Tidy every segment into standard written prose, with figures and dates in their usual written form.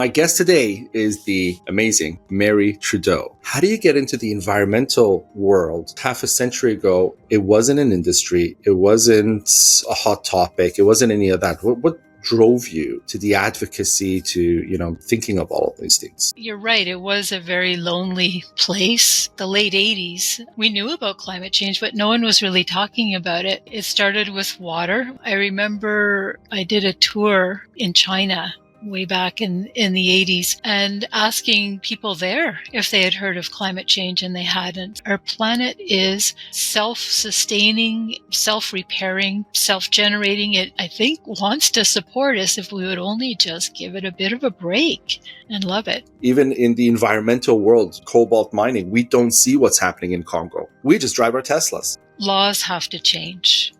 My guest today is the amazing Mary Trudeau. How do you get into the environmental world? Half a century ago, it wasn't an industry. It wasn't a hot topic. It wasn't any of that. What drove you to the advocacy, to, thinking of all of these things? You're right. It was a very lonely place. The late 80s, we knew about climate change, but no one was really talking about it. It started with water. I remember I did a tour in China way back in the 80s and asking people there if they had heard of climate change, and they hadn't. Our planet is self-sustaining, self-repairing, self-generating. It, I think, wants to support us if we would only just give it a bit of a break and love it. Even in the environmental world, cobalt mining, we don't see what's happening in Congo. We just drive our Teslas. Laws have to change.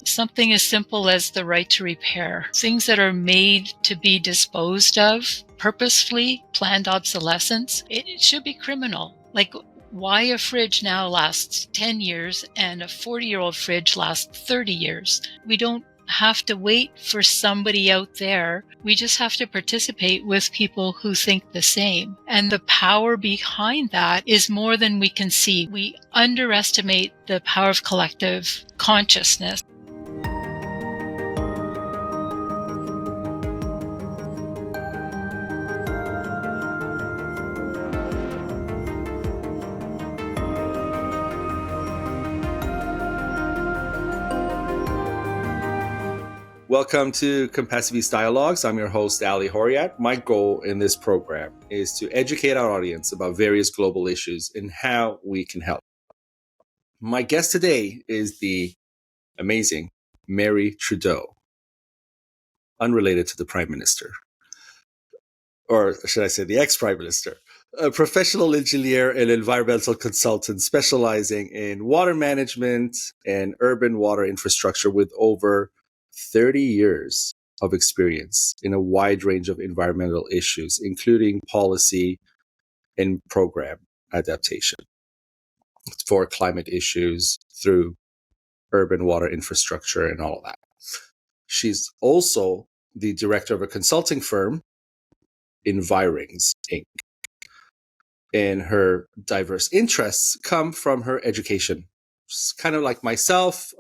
Something as simple as the right to repair. Things that are made to be disposed of purposefully, planned obsolescence, it should be criminal. Like, why a fridge now lasts 10 years and a 40-year-old fridge lasts 30 years? We don't have to wait for somebody out there. We just have to participate with people who think the same. And the power behind that is more than we can see. We underestimate the power of collective consciousness. Welcome to Compassiviste Dialogues. I'm your host, Ali Horiat. My goal in this program is to educate our audience about various global issues and how we can help. My guest today is the amazing Mary Trudeau, unrelated to the Prime Minister, or should I say the ex-Prime Minister, a professional engineer and environmental consultant specializing in water management and urban water infrastructure with over 30 years of experience in a wide range of environmental issues, including policy and program adaptation for climate issues through urban water infrastructure and all of that. She's also the director of a consulting firm, Envirings, Inc. And her diverse interests come from her education. She's kind of like myself.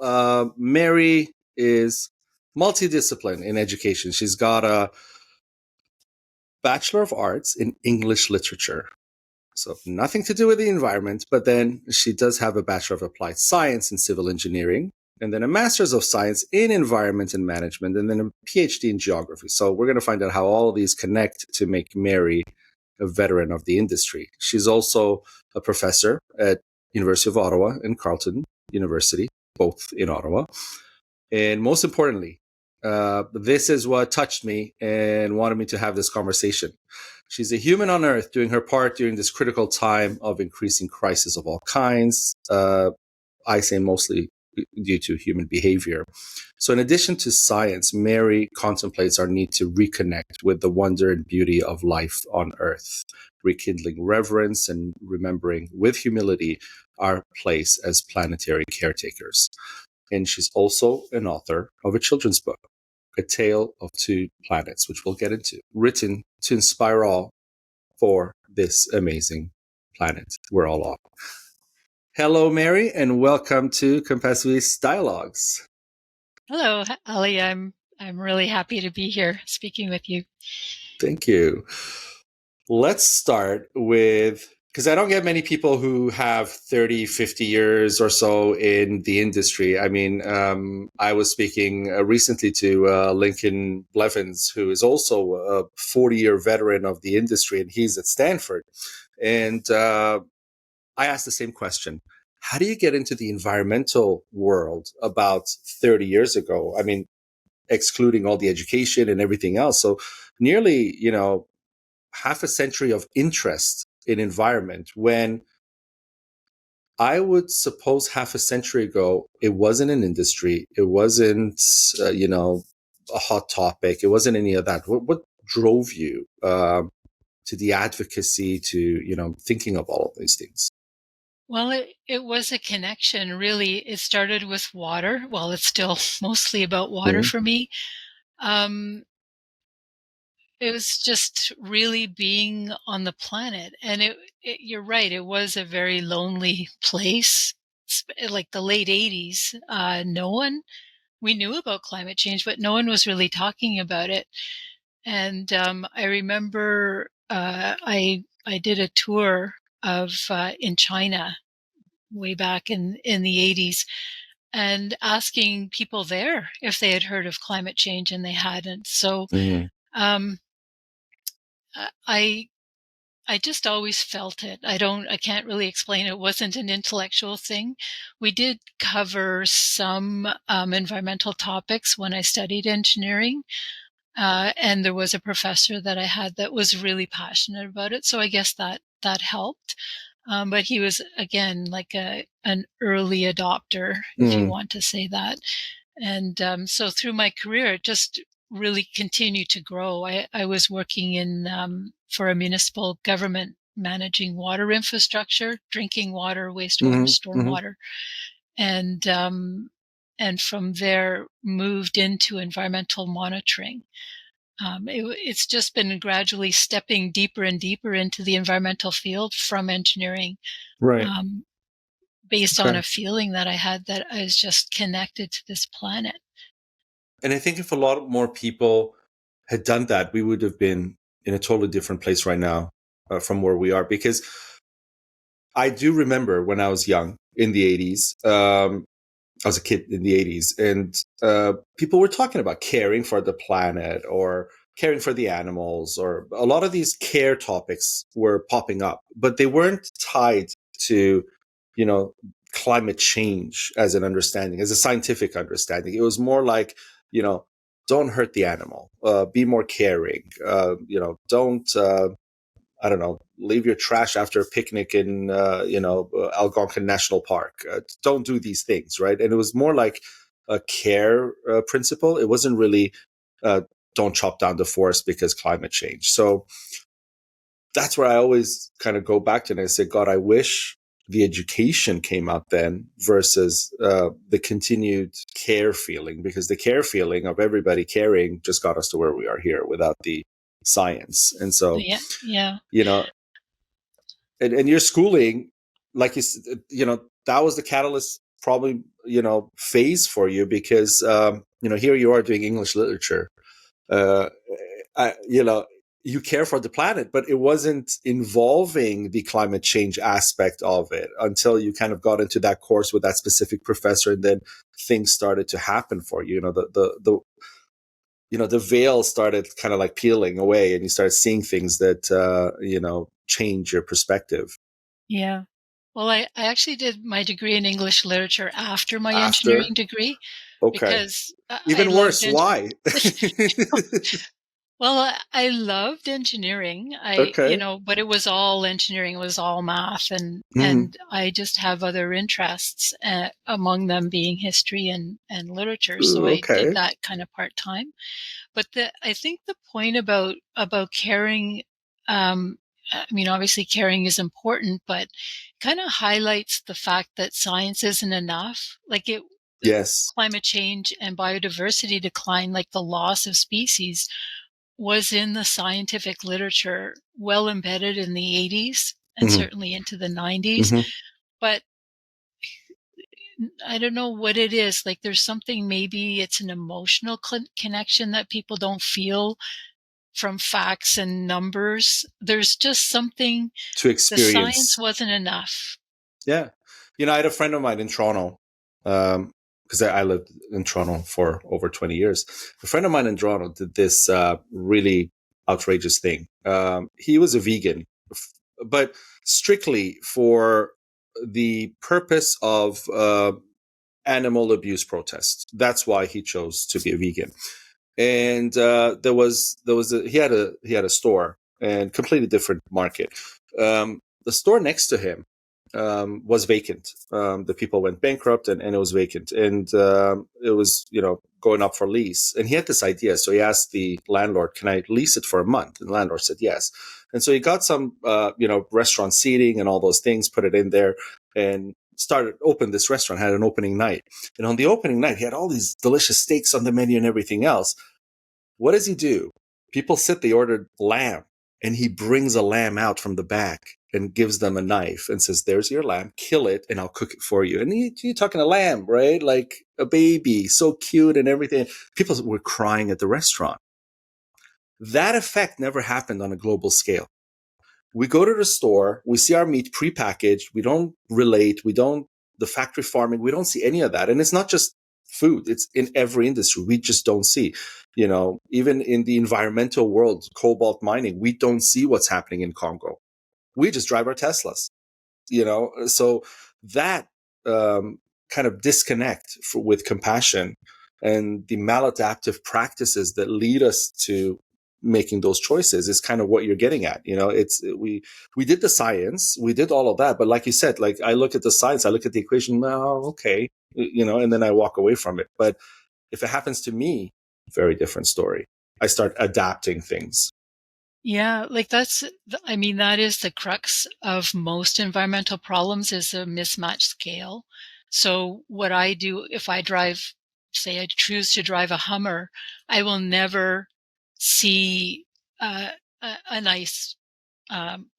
Mary is multidisciplined in education. She's got a Bachelor of Arts in English Literature. So nothing to do with the environment, but then she does have a Bachelor of Applied Science in Civil Engineering, and then a Master's of Science in Environment and Management, and then a PhD in Geography. So we're going to find out how all of these connect to make Mary a veteran of the industry. She's also a professor at University of Ottawa and Carleton University, both in Ottawa. And most importantly, this is what touched me and wanted me to have this conversation. She's a human on Earth doing her part during this critical time of increasing crisis of all kinds. I say mostly due to human behavior. So in addition to science, Mary contemplates our need to reconnect with the wonder and beauty of life on Earth, rekindling reverence and remembering with humility our place as planetary caretakers. And she's also an author of a children's book, A Tale of Two Planets, which we'll get into, written to inspire all for this amazing planet we're all on. Hello, Mary, and welcome to Compassiviste Dialogues. Hello, Ali. I'm really happy to be here speaking with you. Thank you. Let's start with, because I don't get many people who have 30, 50 years or so in the industry. I mean, I was speaking recently to Lincoln Blevins, who is also a 40-year veteran of the industry, and he's at Stanford. And I asked the same question. How do you get into the environmental world about 30 years ago? I mean, excluding all the education and everything else. So nearly, half a century of interest in environment, when I would suppose half a century ago, it wasn't an industry. It wasn't, a hot topic. It wasn't any of that. What drove you to the advocacy, to, thinking of all of these things? Well, it was a connection, really. It started with water. Well, it's still mostly about water for me. it was just really being on the planet. And you're right, it was a very lonely place. Like the late 80s, we knew about climate change, but no one was really talking about it. And I remember I did a tour of in China way back in the 80s, and asking people there if they had heard of climate change, and they hadn't. So Mm-hmm. um, I I just always felt it. I can't really explain it. It wasn't an intellectual thing. We did cover some environmental topics when I studied engineering. And there was a professor that I had that was really passionate about it. So I guess that helped. But he was, again, like an early adopter, if you Mm-hmm. want to say that. And so through my career, it just really continued to grow. I was working in for a municipal government managing water infrastructure, drinking water, wastewater, Mm-hmm. stormwater, and from there moved into environmental monitoring. It's just been gradually stepping deeper and deeper into the environmental field from engineering, Right. um, based on Okay. a feeling that I had that I was just connected to this planet. And I think if a lot more people had done that, we would have been in a totally different place right now from where we are. Because I do remember when I was young in the 80s, I was a kid in the 80s, and people were talking about caring for the planet or caring for the animals, or a lot of these care topics were popping up, but they weren't tied to, you know, climate change as an understanding, as a scientific understanding. It was more like, you know, don't hurt the animal, be more caring, don't I don't know, leave your trash after a picnic in, Algonquin National Park. Don't do these things, right? And it was more like a care principle. It wasn't really, uh, don't chop down the forest because climate change. So that's where I always kind of go back to, and I say, God, I wish the education came out then versus the continued care feeling, because the care feeling of everybody caring just got us to where we are here without the science. And so, Yeah, yeah, you know, and your schooling, like that was the catalyst, probably, phase for you, because here you are doing English literature. uh I, you care for the planet, but it wasn't involving the climate change aspect of it until you kind of got into that course with that specific professor, and then things started to happen for you. The veil started kind of like peeling away, and you started seeing things that change your perspective yeah. Well, I actually did my degree in English literature after my after. engineering degree, Okay. because I Even loved worse. Why? well, I loved engineering. Okay. But it was all engineering. It was all math, and Mm. I just have other interests, among them being history and literature. So Ooh, I did okay. that kind of part time. But I think the point about caring, I mean, obviously caring is important, but kind of highlights the fact that science isn't enough. Like Yes. climate change and biodiversity decline, like the loss of species, was in the scientific literature, well embedded in the 80s and Hmm. certainly into the 90s. Hmm. But I don't know what it is. Like there's something, maybe it's an emotional connection that people don't feel from facts and numbers. There's just something, To the science experience. wasn't enough. Yeah. I had a friend of mine in Toronto, because I lived in Toronto for over 20 years. A friend of mine in Toronto did this really outrageous thing. He was a vegan, but strictly for the purpose of animal abuse protests. That's why he chose to be a vegan. And he had a store, and completely different market. The store next to him was vacant. The people went bankrupt, and it was vacant, and it was going up for lease. And he had this idea, so he asked the landlord, "Can I lease it for a month?" And the landlord said yes. And so he got some restaurant seating and all those things, put it in there, and opened this restaurant. Had an opening night, and on the opening night, he had all these delicious steaks on the menu and everything else. What does he do? People sit, they ordered lamb, and he brings a lamb out from the back and gives them a knife and says, there's your lamb, kill it, and I'll cook it for you. And you're talking a lamb, right? Like a baby, so cute and everything. People were crying at the restaurant. That effect never happened on a global scale. We go to the store, we see our meat prepackaged, we don't relate, the factory farming, we don't see any of that. And it's not just food, it's in every industry. We just don't see, even in the environmental world, cobalt mining, we don't see what's happening in Congo. We just drive our Teslas, so that kind of disconnect with compassion and the maladaptive practices that lead us to making those choices is kind of what you're getting at. We did the science, we did all of that, but like you said, like I look at the science, I look at the equation, oh, okay, and then I walk away from it. But if it happens to me, very different story. I start adapting things. Yeah, like that is the crux of most environmental problems, is a mismatched scale. So what I do, if I choose to drive a Hummer, I will never see a nice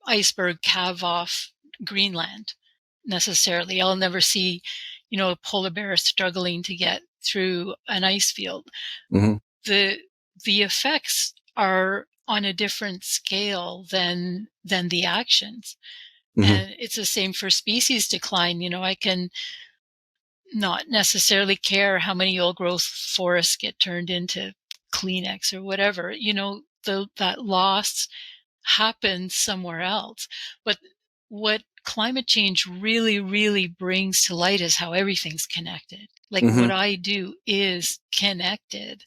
iceberg calve off Greenland necessarily. I'll never see, a polar bear struggling to get through an ice field. Mm-hmm. The effects are on a different scale than the actions. Mm-hmm. And it's the same for species decline. I can not necessarily care how many old growth forests get turned into Kleenex or whatever. That loss happens somewhere else. But what climate change really, really brings to light is how everything's connected. Like mm-hmm. what I do is connected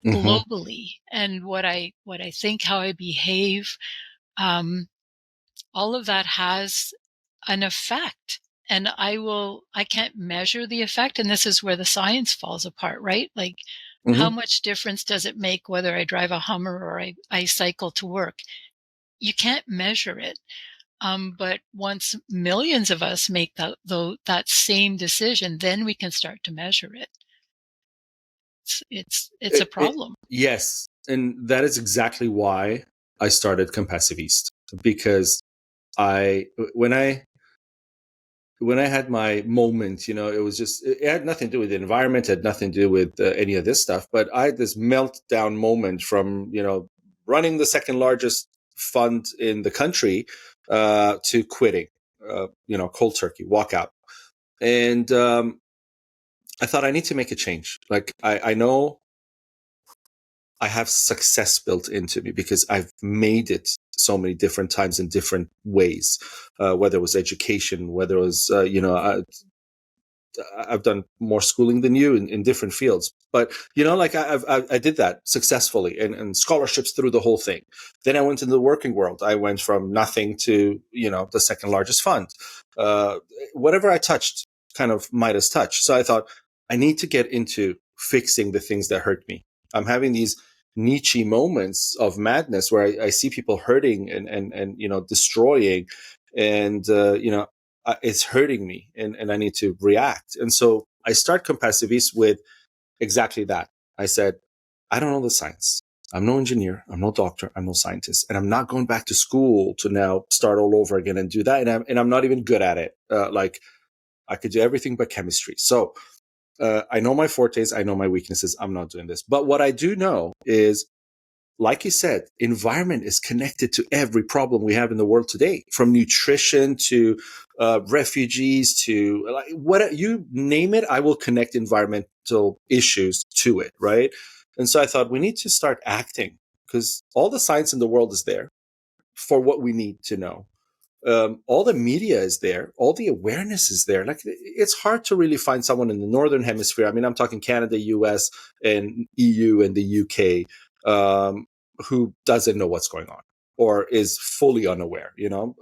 globally, and what I think, how I behave, all of that has an effect. And I can't measure the effect. And this is where the science falls apart, right? Like how much difference does it make whether I drive a Hummer or I cycle to work? You can't measure it. But once millions of us make that same decision, then we can start to measure it. It's a problem. Yes. And that is exactly why I started Compassiviste, because when I had my moment, it had nothing to do with the environment, it had nothing to do with any of this stuff, but I had this meltdown moment from, running the second largest fund in the country to quitting, cold turkey, walk out. And I thought I need to make a change. Like I know I have success built into me because I've made it so many different times in different ways, whether it was education, whether it was, I've done more schooling than you in different fields. But, I did that successfully and scholarships through the whole thing. Then I went into the working world. I went from nothing to, the second largest fund. Whatever I touched kind of Midas touch. So I thought I need to get into fixing the things that hurt me. I'm having these Nietzsche moments of madness where I see people hurting and destroying, and it's hurting me, and I need to react. And so I start Compassiviste with exactly that. I said, I don't know the science. I'm no engineer. I'm no doctor. I'm no scientist, and I'm not going back to school to now start all over again and do that. And I'm not even good at it. Like I could do everything but chemistry. So I know my fortes, I know my weaknesses. I'm not doing this. But what I do know is, like you said, environment is connected to every problem we have in the world today, from nutrition to refugees to what you name it. I will connect environmental issues to it, right? And so I thought we need to start acting, because all the science in the world is there for what we need to know. All the media is there, all the awareness is there. Like it's hard to really find someone in the Northern Hemisphere. I mean, I'm talking Canada, US, and EU and the UK, who doesn't know what's going on or is fully unaware.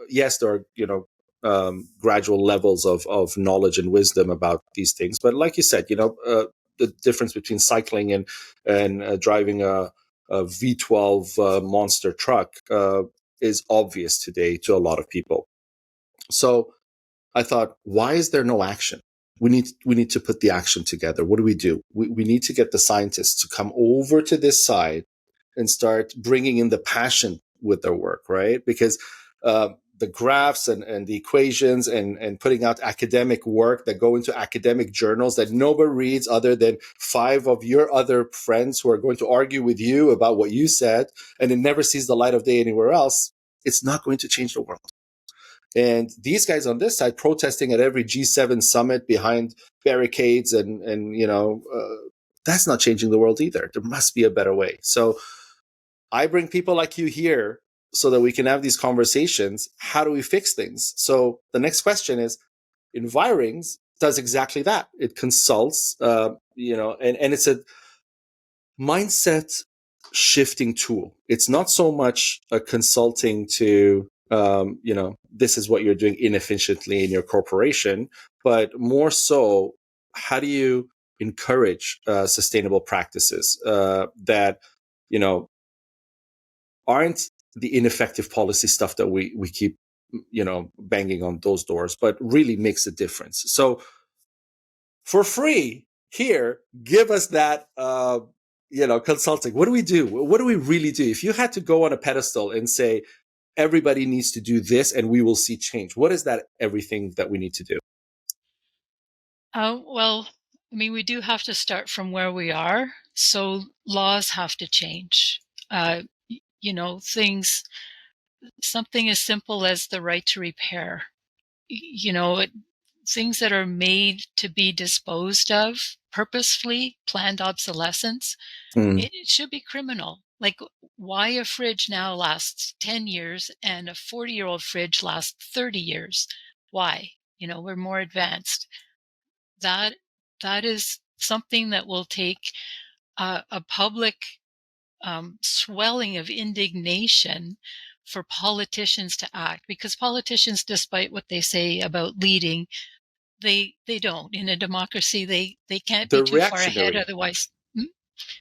Yes, there are gradual levels of knowledge and wisdom about these things, but like you said, the difference between cycling and driving a V12 monster truck is obvious today to a lot of people. So I thought, why is there no action? We need to put the action together. What do? We need to get the scientists to come over to this side and start bringing in the passion with their work, right? Because the graphs and the equations and putting out academic work that go into academic journals that nobody reads other than 5 of your other friends who are going to argue with you about what you said, and it never sees the light of day anywhere else, it's not going to change the world. And these guys on this side protesting at every G7 summit behind barricades and that's not changing the world either. There must be a better way. So I bring people like you here so that we can have these conversations. How do we fix things? So the next question is, Envirings does exactly that. It consults, and it's a mindset shifting tool. It's not so much a consulting to, this is what you're doing inefficiently in your corporation, but more so, how do you encourage sustainable practices that, aren't the ineffective policy stuff that we keep, banging on those doors, but really makes a difference. So for free here, give us that, consulting. What do we do? What do we really do? If you had to go on a pedestal and say, everybody needs to do this and we will see change, what is that everything that we need to do? Well, I mean, we do have to start from where we are. So laws have to change. Things, something as simple as the right to repair, things that are made to be disposed of purposefully, planned obsolescence, it should be criminal. Like, why a fridge now lasts 10 years and a 40-year-old fridge lasts 30 years? Why? We're more advanced. That is something that will take a public swelling of indignation for politicians to act, because politicians, despite what they say about leading, they don't. In a democracy, they can't be They're too far ahead, reactionary. otherwise.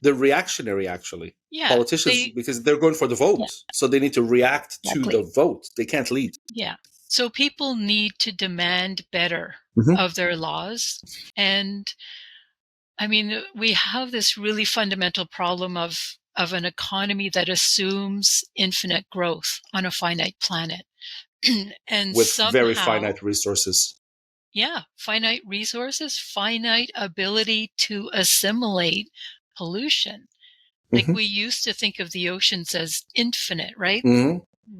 They're reactionary, actually. Yeah, Politicians, because they're going for the vote. yeah, So they need to react to exactly. the vote. They can't lead. Yeah. So people need to demand better of their laws. And I mean, we have this really fundamental problem of an economy that assumes infinite growth on a finite planet. And With very somehow, finite resources. yeah, finite resources, finite ability to assimilate pollution. Like, we used to think of the oceans as infinite, right?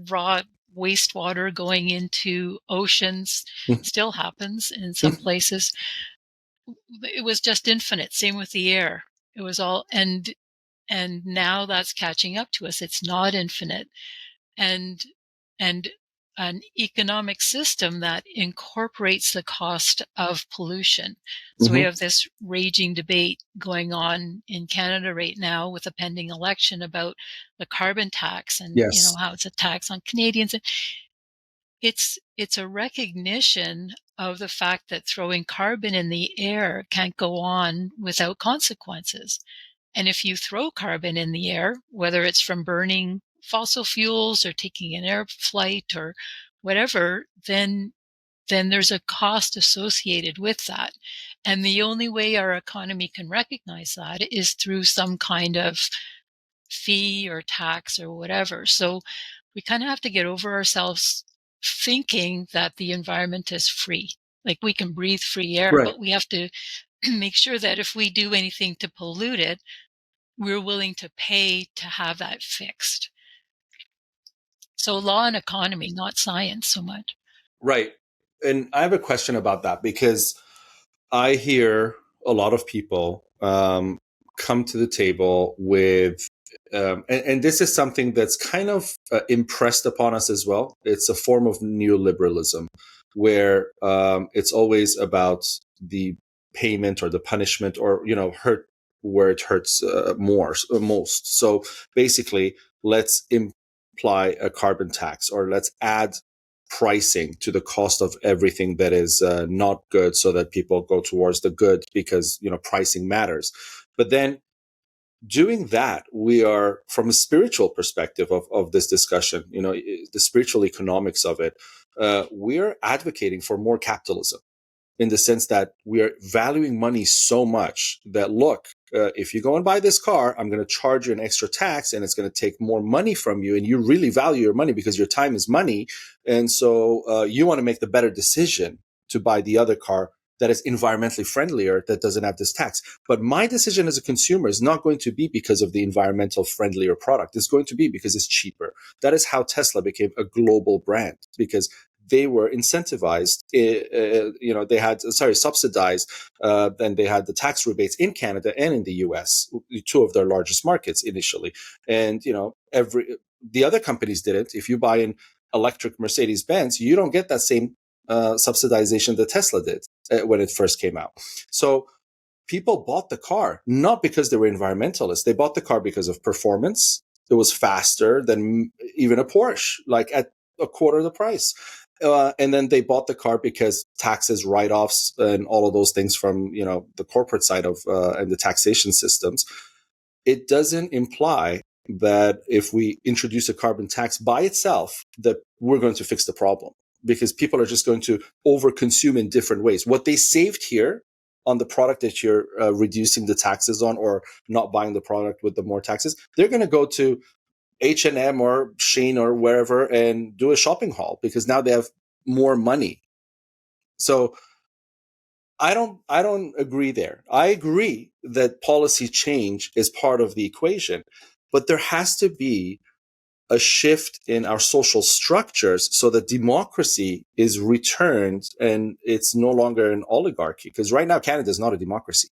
Raw wastewater going into oceans still happens in some places. It was just infinite. Same with the air. It was all, and now that's catching up to us. It's not infinite. And an economic system that incorporates the cost of pollution. So we have this raging debate going on in Canada right now with a pending election about the carbon tax and Yes. how it's a tax on Canadians. It's a recognition of the fact that throwing carbon in the air can't go on without consequences. And if you throw carbon in the air, whether it's from burning fossil fuels or taking an air flight or whatever, then there's a cost associated with that. And the only way our economy can recognize that is through some kind of fee or tax or whatever. So we kind of have to get over ourselves thinking that the environment is free. Like, we can breathe free air, Right. but we have to make sure that if we do anything to pollute it, we're willing to pay to have that fixed. So law and economy, not science so much. Right. And I have a question about that, because I hear a lot of people come to the table with, and this is something that's kind of impressed upon us as well. It's a form of neoliberalism where it's always about the payment or the punishment or, hurt where it hurts most. So basically, let's imply a carbon tax, or let's add pricing to the cost of everything that is not good, so that people go towards the good, because pricing matters. But then doing that, we are, from a spiritual perspective of this discussion, the spiritual economics of it, we're advocating for more capitalism, in the sense that we are valuing money so much that, look, if you go and buy this car, I'm going to charge you an extra tax, and it's going to take more money from you. And you really value your money because your time is money. And so you want to make the better decision to buy the other car that is environmentally friendlier, that doesn't have this tax. But my decision as a consumer is not going to be because of the environmental friendlier product. It's going to be because it's cheaper. That is how Tesla became a global brand, because they were incentivized, they had, subsidized, and they had the tax rebates in Canada and in the US, two of their largest markets initially. And, the other companies didn't. If you buy an electric Mercedes-Benz, you don't get that same subsidization that Tesla did when it first came out. So people bought the car not because they were environmentalists. They bought the car because of performance. It was faster than even a Porsche, like at a quarter of the price. And then they bought the car because taxes, write-offs, and all of those things from the corporate side of and the taxation systems. It doesn't imply that if we introduce a carbon tax by itself, that we're going to fix the problem, because people are just going to overconsume in different ways. What they saved here on the product that you're reducing the taxes on, or not buying the product with the more taxes, they're going to go to H&M or Shein or wherever and do a shopping haul, because now they have more money. So I don't agree there. I agree that policy change is part of the equation, but there has to be a shift in our social structures so that democracy is returned and it's no longer an oligarchy. Because right now, Canada is not a democracy.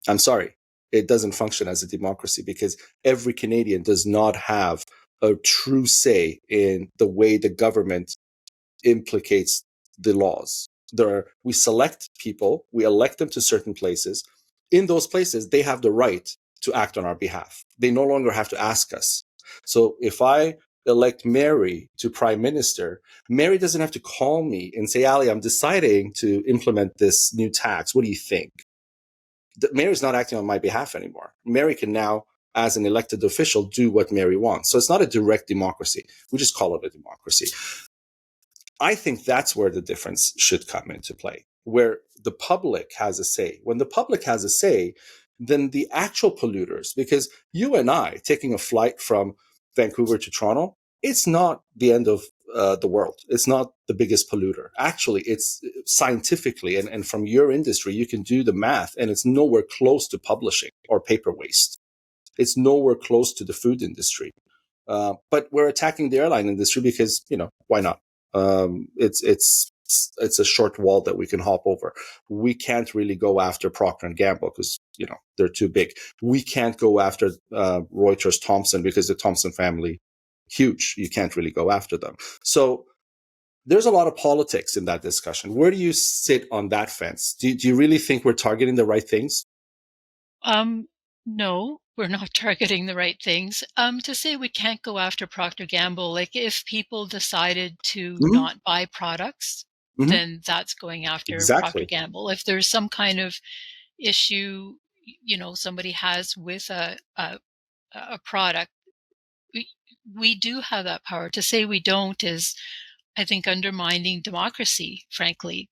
I'm sorry. It doesn't function as a democracy because every Canadian does not have a true say in the way the government implicates the laws. We select people, we elect them to certain places. In those places, they have the right to act on our behalf. They no longer have to ask us. So if I elect Mary to prime minister, Mary doesn't have to call me and say, Ali, I'm deciding to implement this new tax. What do you think? Mary's not acting on my behalf anymore. Mary can now, as an elected official, do what Mary wants. So it's not a direct democracy. We just call it a democracy. I think that's where the difference should come into play, where the public has a say. When the public has a say, then the actual polluters, because you and I taking a flight from Vancouver to Toronto, it's not the end of the world. It's not the biggest polluter. Actually, it's scientifically, and from your industry, you can do the math, and it's nowhere close to publishing or paper waste. It's nowhere close to the food industry. But we're attacking the airline industry because, why not? It's a short wall that we can hop over. We can't really go after Procter and Gamble because they're too big. We can't go after Reuters Thomson because the Thomson family, huge. You can't really go after them. So there's a lot of politics in that discussion. Where do you sit on that fence? Do you really think we're targeting the right things? No, we're not targeting the right things. To say we can't go after Procter Gamble, like if people decided to not buy products, then that's going after Procter Gamble. If there's some kind of issue, somebody has with a product, we do have that power. To say we don't is, I think, undermining democracy, frankly.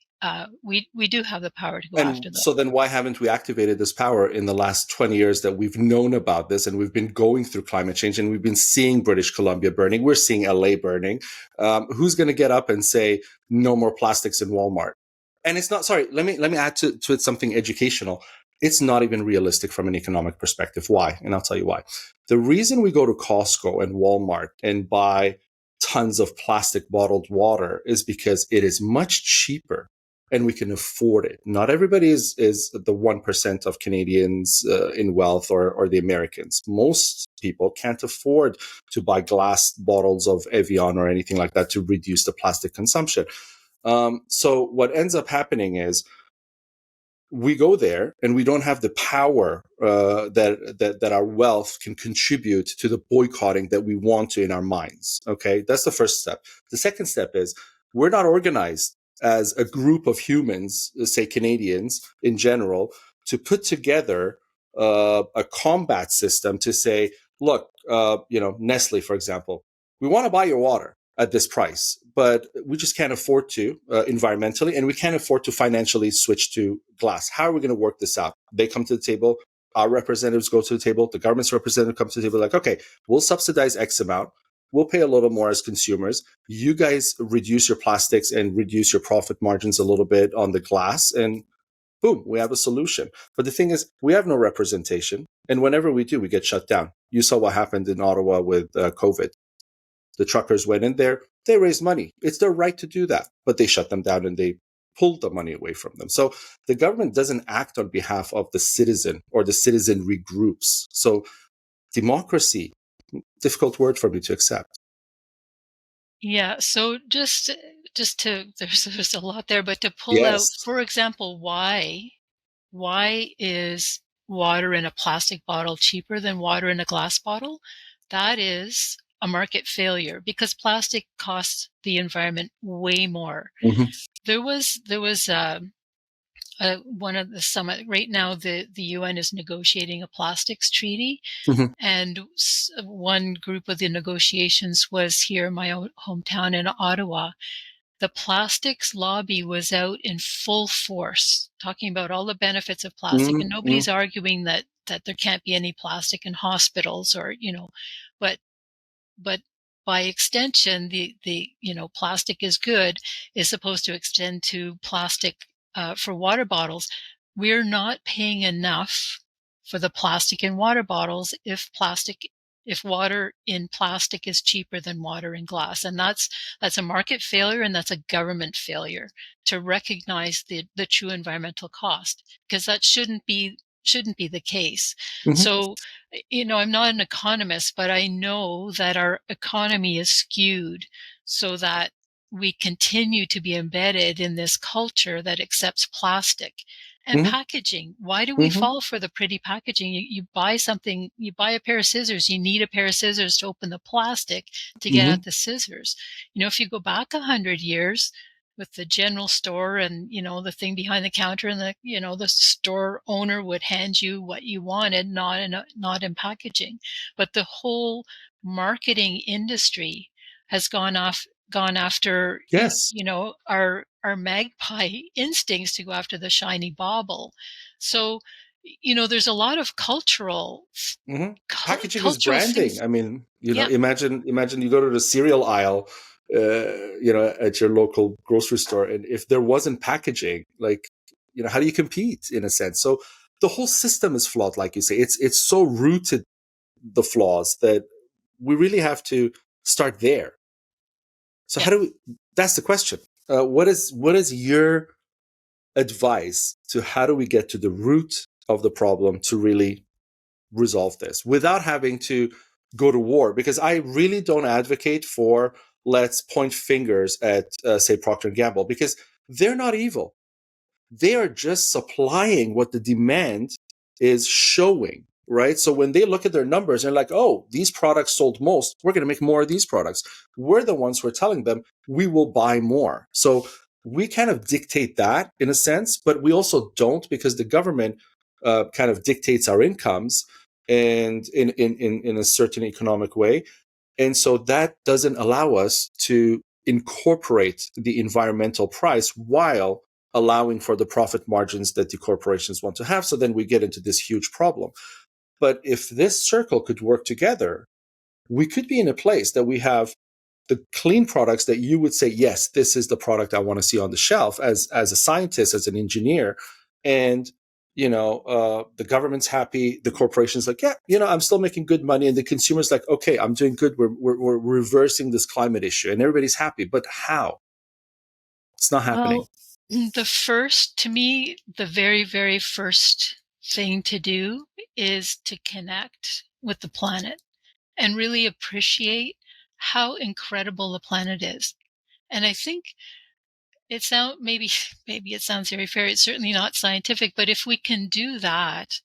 We do have the power to go after them. So then why haven't we activated this power in the last 20 years that we've known about this, and we've been going through climate change, and we've been seeing British Columbia burning, we're seeing LA burning. Who's going to get up and say no more plastics in Walmart? And it's not, sorry, let me add to it something educational. It's not even realistic from an economic perspective. Why? And I'll tell you why. The reason we go to Costco and Walmart and buy tons of plastic bottled water is because it is much cheaper and we can afford it. Not everybody is the 1% of Canadians in wealth or the Americans. Most people can't afford to buy glass bottles of Evian or anything like that to reduce the plastic consumption. So what ends up happening is we go there and we don't have the power that our wealth can contribute to the boycotting that we want to in our minds. Okay, that's the first step. The second step is we're not organized as a group of humans, say Canadians in general, to put together a combat system to say, look, Nestle, for example, we want to buy your water. at this price, but we just can't afford to environmentally, and we can't afford to financially switch to glass. How are we going to work this out? They come to the table. Our representatives go to the table. The government's representative comes to the table like, okay, we'll subsidize X amount. We'll pay a little more as consumers. You guys reduce your plastics and reduce your profit margins a little bit on the glass, and boom, we have a solution. But the thing is, we have no representation. And whenever we do, we get shut down. You saw what happened in Ottawa with COVID. The truckers went in there. They raised money. It's their right to do that. But they shut them down and they pulled the money away from them. So the government doesn't act on behalf of the citizen or the citizenry groups. So democracy, difficult word for me to accept. Yeah. So just to there's a lot there, but to pull out, Yes. for example, why is water in a plastic bottle cheaper than water in a glass bottle? That is a market failure because plastic costs the environment way more. Mm-hmm. There was one of the summit right now. The UN is negotiating a plastics treaty, Mm-hmm. and one group of the negotiations was here in my own hometown in Ottawa. The plastics lobby was out in full force, talking about all the benefits of plastic, and Mm-hmm. nobody's arguing that there can't be any plastic in hospitals or but but by extension, the plastic is good is supposed to extend to plastic for water bottles. We're not paying enough for the plastic in water bottles if water in plastic is cheaper than water in glass. And that's a market failure, and that's a government failure to recognize the true environmental cost, because that shouldn't be the case. Mm-hmm. So, I'm not an economist, but I know that our economy is skewed so that we continue to be embedded in this culture that accepts plastic and Mm-hmm. packaging. Why do we Mm-hmm. fall for the pretty packaging? You buy something, you buy a pair of scissors, you need a pair of scissors to open the plastic to get Mm-hmm. at the scissors. If you go back 100 years, with the general store and the thing behind the counter, and the store owner would hand you what you wanted, not in packaging. But the whole marketing industry has gone after Yes. our magpie instincts to go after the shiny bauble. So there's a lot of Mm-hmm. Packaging is cultural branding. things. I mean, Yeah. imagine you go to the cereal aisle, at your local grocery store, and if there wasn't packaging, like, how do you compete in a sense? So the whole system is flawed, like you say. It's so rooted, the flaws, that we really have to start there. So Yeah. how do we? That's the question. What is your advice to how do we get to the root of the problem to really resolve this without having to go to war? Because I really don't advocate for let's point fingers at, say, Procter and Gamble, because they're not evil. They are just supplying what the demand is showing, right? So when they look at their numbers, they're like, oh, these products sold most. We're going to make more of these products. We're the ones who are telling them we will buy more. So we kind of dictate that in a sense, but we also don't, because the government kind of dictates our incomes and in a certain economic way. And so that doesn't allow us to incorporate the environmental price while allowing for the profit margins that the corporations want to have. So then we get into this huge problem. But if this circle could work together, we could be in a place that we have the clean products that you would say, yes, this is the product I want to see on the shelf as a scientist, as an engineer. And the government's happy, the corporation's like, yeah, I'm still making good money, and the consumer's like, okay, I'm doing good, we're reversing this climate issue, and everybody's happy. But how? It's not happening. Well, to me, the very, very first thing to do is to connect with the planet and really appreciate how incredible the planet is. And I think it sounds maybe maybe it sounds very fair. It's certainly not scientific, but if we can do that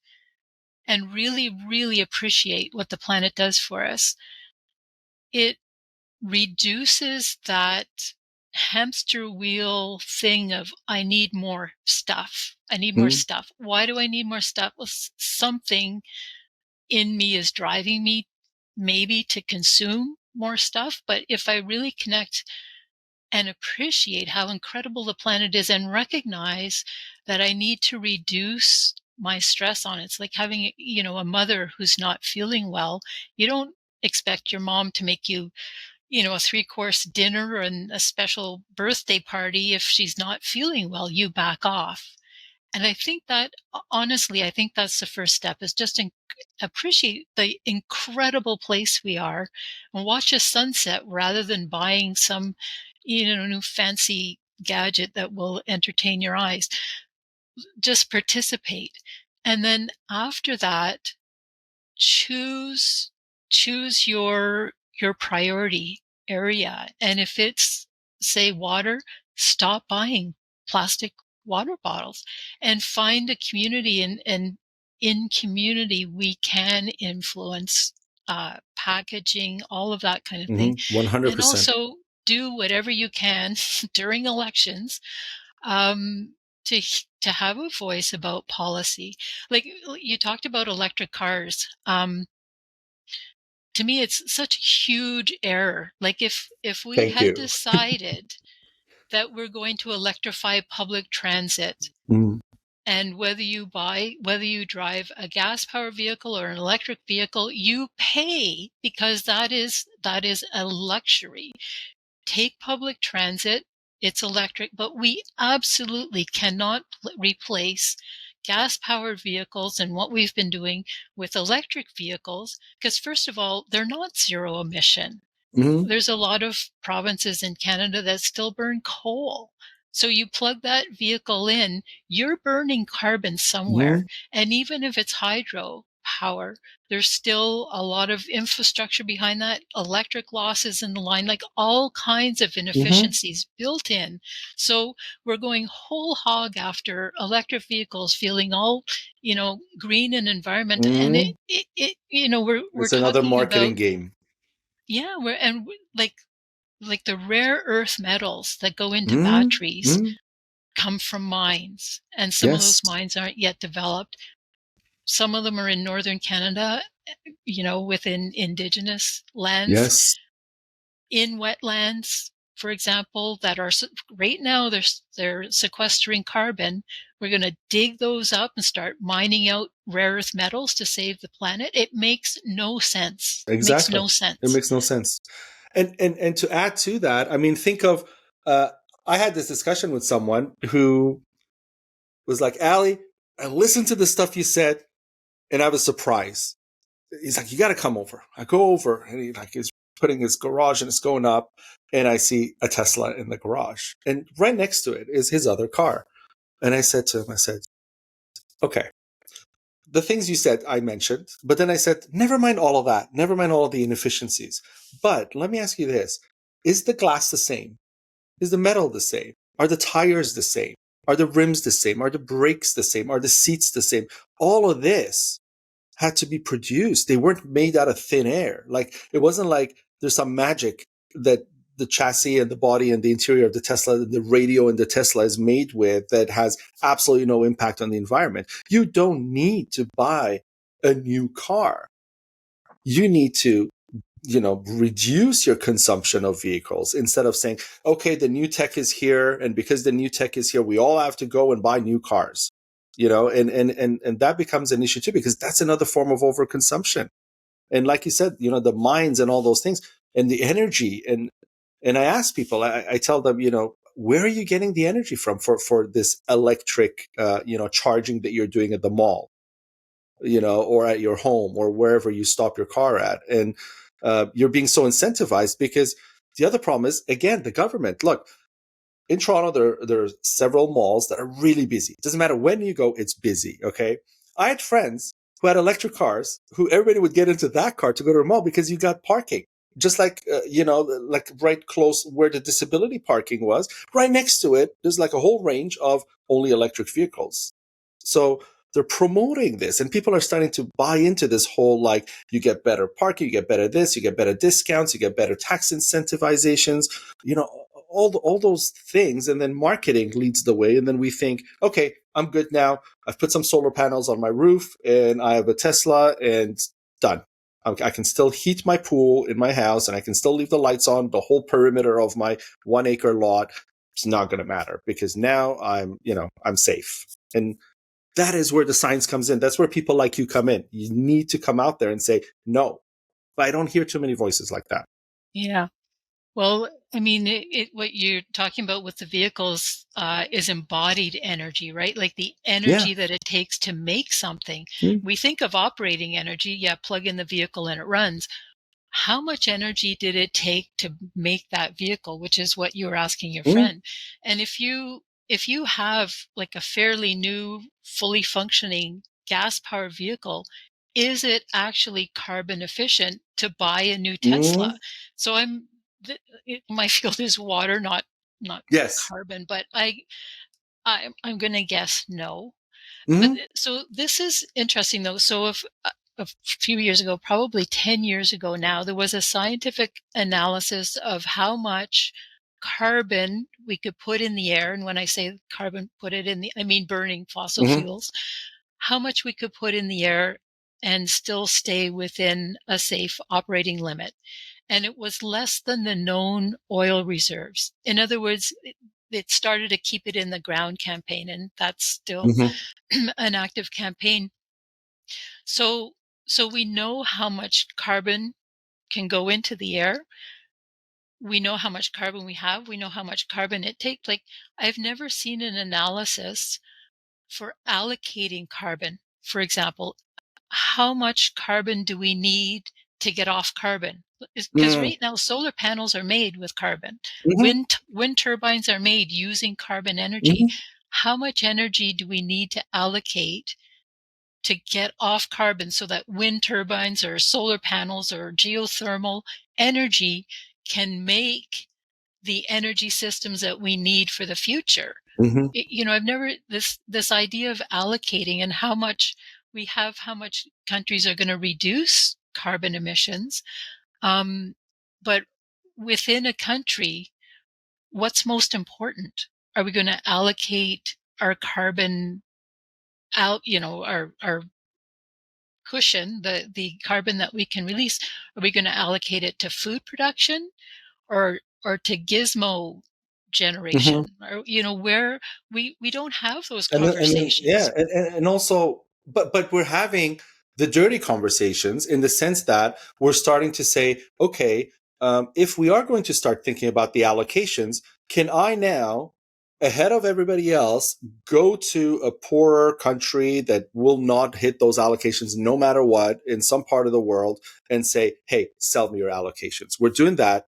and really, really appreciate what the planet does for us, it reduces that hamster wheel thing of I need more stuff. I need more Mm, stuff. Why do I need more stuff? Well, something in me is driving me maybe to consume. more stuff. But if I really connect and appreciate how incredible the planet is and recognize that I need to reduce my stress on it. It's like having, a mother who's not feeling well. You don't expect your mom to make you, a 3-course dinner and a special birthday party if she's not feeling well. You back off. And I think that, honestly, I think that's the first step, is just appreciate the incredible place we are and watch a sunset rather than buying some, new fancy gadget that will entertain your eyes. Just participate. And then after that, choose your priority area. And if it's, say, water, stop buying plastic water bottles and find a community, and in community we can influence packaging, all of that kind of thing. 100%. And also do whatever you can during elections, um, to have a voice about policy. Like you talked about electric cars. To me, it's such a huge error. Like if we Thank had you. decided that we're going to electrify public transit, Mm. and whether you drive a gas powered vehicle or an electric vehicle, you pay, because that is a luxury. Take public transit, it's electric, but we absolutely cannot replace gas powered vehicles and what we've been doing with electric vehicles, because first of all, they're not zero emission. Mm-hmm. There's a lot of provinces in Canada that still burn coal. So you plug that vehicle in, you're burning carbon somewhere. Mm-hmm. And even if it's hydro power, there's still a lot of infrastructure behind that, electric losses in the line, like all kinds of Mm-hmm. inefficiencies built in. So we're going whole hog after electric vehicles, feeling all, green and environment. And Mm-hmm. we're It's another talking marketing about, game. yeah, like the rare earth metals that go into Mm-hmm. batteries Mm-hmm. come from mines, and some of Yes. those mines aren't yet developed. Some of them are in northern Canada, within indigenous lands, Yes. in wetlands, for example, that are right now they're sequestering carbon. We're going to dig those up and start mining out rare earth metals to save the planet. It makes no sense. Makes Exactly. no It sense. makes no sense. And to add to that, I mean, think of I had this discussion with someone who was like, Ali, I listened to the stuff you said, and I was surprised. He's like, you got to come over. I go over, and he's putting his garage, and it's going up, and I see a Tesla in the garage, and right next to it is his other car. And I said to him, I said, okay, the things you said, I mentioned, but then I said, never mind all of that. Never mind all of the inefficiencies. But let me ask you this. Is the glass the same? Is the metal the same? Are the tires the same? Are the rims the same? Are the brakes the same? Are the seats the same? All of this had to be produced. They weren't made out of thin air. Like, it wasn't like there's some magic that the chassis and the body and the interior of the Tesla, the radio in the Tesla is made with that has absolutely no impact on the environment. You don't need to buy a new car. You need to reduce your consumption of vehicles instead of saying, okay, the new tech is here, and because the new tech is here, we all have to go and buy new cars. And that becomes an issue too, because that's another form of overconsumption. And like you said, the mines and all those things and the energy. And I ask people, I tell them, where are you getting the energy from for this electric, charging that you're doing at the mall, or at your home or wherever you stop your car at? And you're being so incentivized, because the other problem is, again, the government. Look, in Toronto, there are several malls that are really busy. It doesn't matter when you go, it's busy. Okay. I had friends who had electric cars, who everybody would get into that car to go to the mall because you got parking. Just like, like right close where the disability parking was, right next to it, there's like a whole range of only electric vehicles. So they're promoting this, and people are starting to buy into this whole, like, you get better parking, you get better this, you get better discounts, you get better tax incentivizations, all those things. And then marketing leads the way. And then we think, okay, I'm good now. I've put some solar panels on my roof and I have a Tesla, and done. I can still heat my pool in my house, and I can still leave the lights on the whole perimeter of my 1 acre lot. It's not going to matter because now I'm safe. And that is where the science comes in. That's where people like you come in. You need to come out there and say, no. But I don't hear too many voices like that. Yeah. Well, I mean, what you're talking about with the vehicles is embodied energy, right? Like the Yeah. energy that it takes to make something. Mm-hmm. We think of operating energy. Yeah, plug in the vehicle and it runs. How much energy did it take to make that vehicle, which is what you were asking your friend. And if you have like a fairly new, fully functioning gas powered vehicle, is it actually carbon efficient to buy a new Mm-hmm. Tesla? So my field is water, not Yes. carbon, but I'm going to guess no. But Mm-hmm. so this is interesting though. So if a few years ago, probably 10 years ago now, there was a scientific analysis of how much carbon we could put in the air. And when I say carbon, I mean burning fossil Mm-hmm. fuels, how much we could put in the air and still stay within a safe operating limit. And it was less than the known oil reserves. In other words, it started a Keep It in the Ground campaign, and that's still Mm-hmm. an active campaign. So, so we know how much carbon can go into the air. We know how much carbon we have. We know how much carbon it takes. Like, I've never seen an analysis for allocating carbon. For example, how much carbon do we need to get off carbon? Because right now, solar panels are made with carbon. Mm-hmm. Wind turbines are made using carbon energy. Mm-hmm. How much energy do we need to allocate to get off carbon so that wind turbines or solar panels or geothermal energy can make the energy systems that we need for the future? Mm-hmm. I've never this idea of allocating and how much countries are going to reduce carbon emissions, but within a country, what's most important? Are we going to allocate our carbon out, our cushion, the carbon that we can release? Are we going to allocate it to food production or to gizmo Mm-hmm. generation? Or where we don't have those And then, yeah, conversations. and also, but we're having the dirty conversations in the sense that we're starting to say, okay, if we are going to start thinking about the allocations, can I now, ahead of everybody else, go to a poorer country that will not hit those allocations no matter what in some part of the world and say, hey, sell me your allocations? We're doing that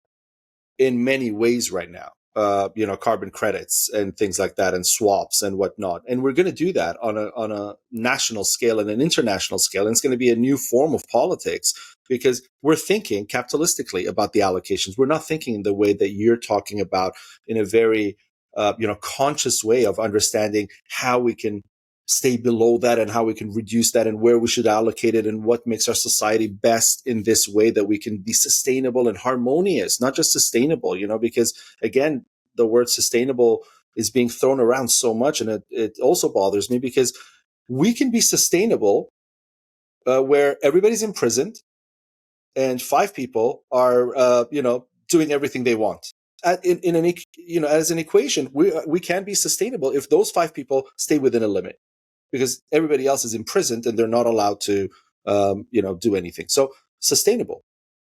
in many ways right now. Carbon credits and things like that, and swaps and whatnot. And we're going to do that on a national scale and an international scale. And it's going to be a new form of politics because we're thinking capitalistically about the allocations. We're not thinking in the way that you're talking about, in a very conscious way of understanding how we can stay below that and how we can reduce that and where we should allocate it and what makes our society best in this way that we can be sustainable and harmonious, not just sustainable, because again, the word sustainable is being thrown around so much. And it also bothers me because we can be sustainable where everybody's imprisoned and five people are, doing everything they want. As an equation, we can be sustainable if those five people stay within a limit, because everybody else is imprisoned and they're not allowed to, do anything. So sustainable,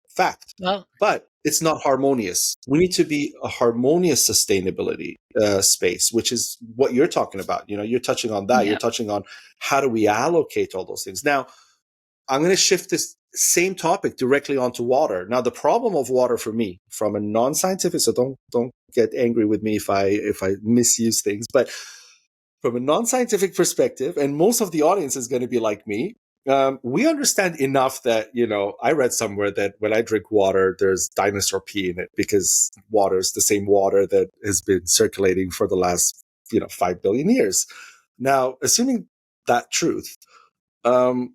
fact, Well, but it's not harmonious. We need to be a harmonious sustainability space, which is what you're talking about. You're touching on that. You're yeah. touching on how do we allocate all those things. Now, I'm going to shift this same topic directly onto water. Now, the problem of water for me, from a non-scientific, so don't get angry with me if I misuse things, but from a non-scientific perspective, and most of the audience is going to be like me, we understand enough that, I read somewhere that when I drink water, there's dinosaur pee in it because water is the same water that has been circulating for the last, 5 billion years. Now, assuming that truth, um,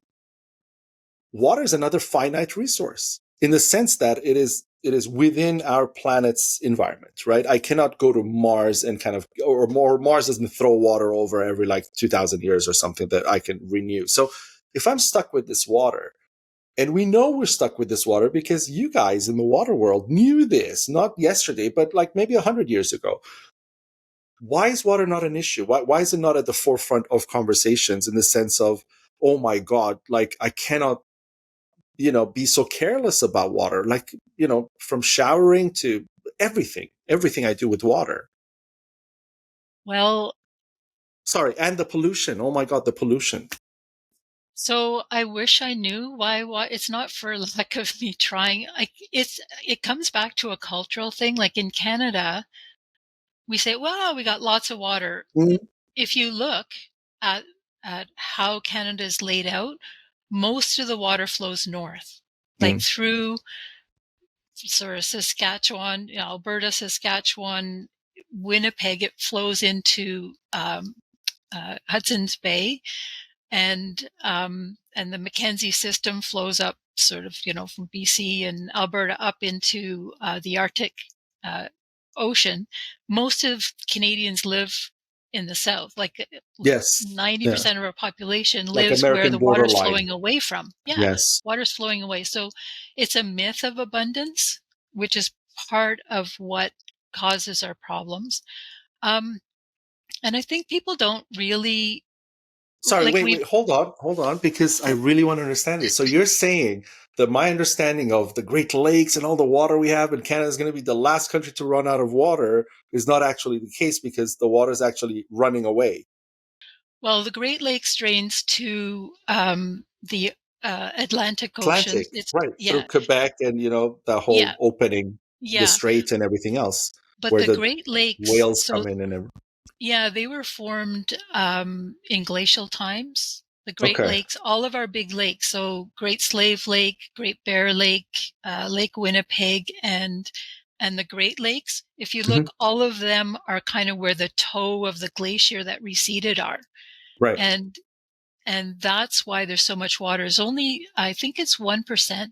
water is another finite resource in the sense that it is within our planet's environment, right? I cannot go to Mars and or Mars doesn't throw water over every like 2,000 years or something that I can renew. So if I'm stuck with this water, And we know we're stuck with this water because you guys in the water world knew this, not yesterday, but like maybe 100 years ago. Why is water not an issue? Why is it not at the forefront of conversations in the sense of, oh my God, like I cannot, be so careless about water, like, from showering to everything I do with water. Well, Sorry. And the pollution. Oh my God, the pollution. so I wish I knew why it's not for lack of me trying. It comes back to a cultural thing. Like in Canada, we say, "Well, we got lots of water." Mm-hmm. If you look at how Canada is laid out, most of the water flows north, like through sort of Saskatchewan, Alberta, Saskatchewan, Winnipeg. It flows into Hudson's Bay, and the Mackenzie system flows up sort of, from BC and Alberta up into the Arctic uh, Ocean. Most of Canadians live in the south, like Yes. Yeah. 90% of our population Like lives where American the water's borderline. flowing away from. Yeah, Yes. water's flowing away. So it's a myth of abundance, which is part of what causes our problems. Um, and I think people don't really Sorry, like wait, hold on, because I really want to understand this. So you're saying that my understanding of the Great Lakes and all the water we have in Canada is going to be the last country to run out of water is not actually the case because the water is actually running away. Well, the Great Lakes drains to the Atlantic Ocean. Atlantic, It's right, through yeah, Quebec and, the whole yeah, opening, the yeah. strait and everything else, But where the the Great Lakes, whales so come in and everything. yeah, they were formed in glacial times. The Great Okay. Lakes, all of our big lakes, so Great Slave Lake, Great Bear Lake, Lake Winnipeg, and the Great Lakes. If you Hmm. look, all of them are kind of where the toe of the glacier that receded are, Right. and and that's why there's so much water. It's only, I think it's 1%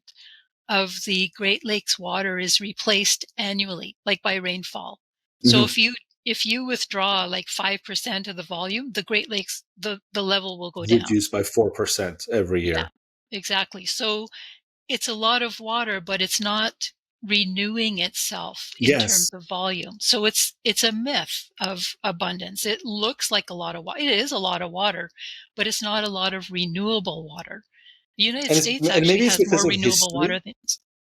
of the Great Lakes water is replaced annually, like by rainfall. So Hmm. if you withdraw like 5% of the volume, the Great Lakes, the level will go down. Reduced by 4% every Yeah, year. exactly. So it's a lot of water, but it's not renewing itself in terms Yes. of volume. So it's a myth of abundance. It looks like a lot of water. It is a lot of water, but it's not a lot of renewable water. The United States And actually maybe it's has because more of renewable history. water than,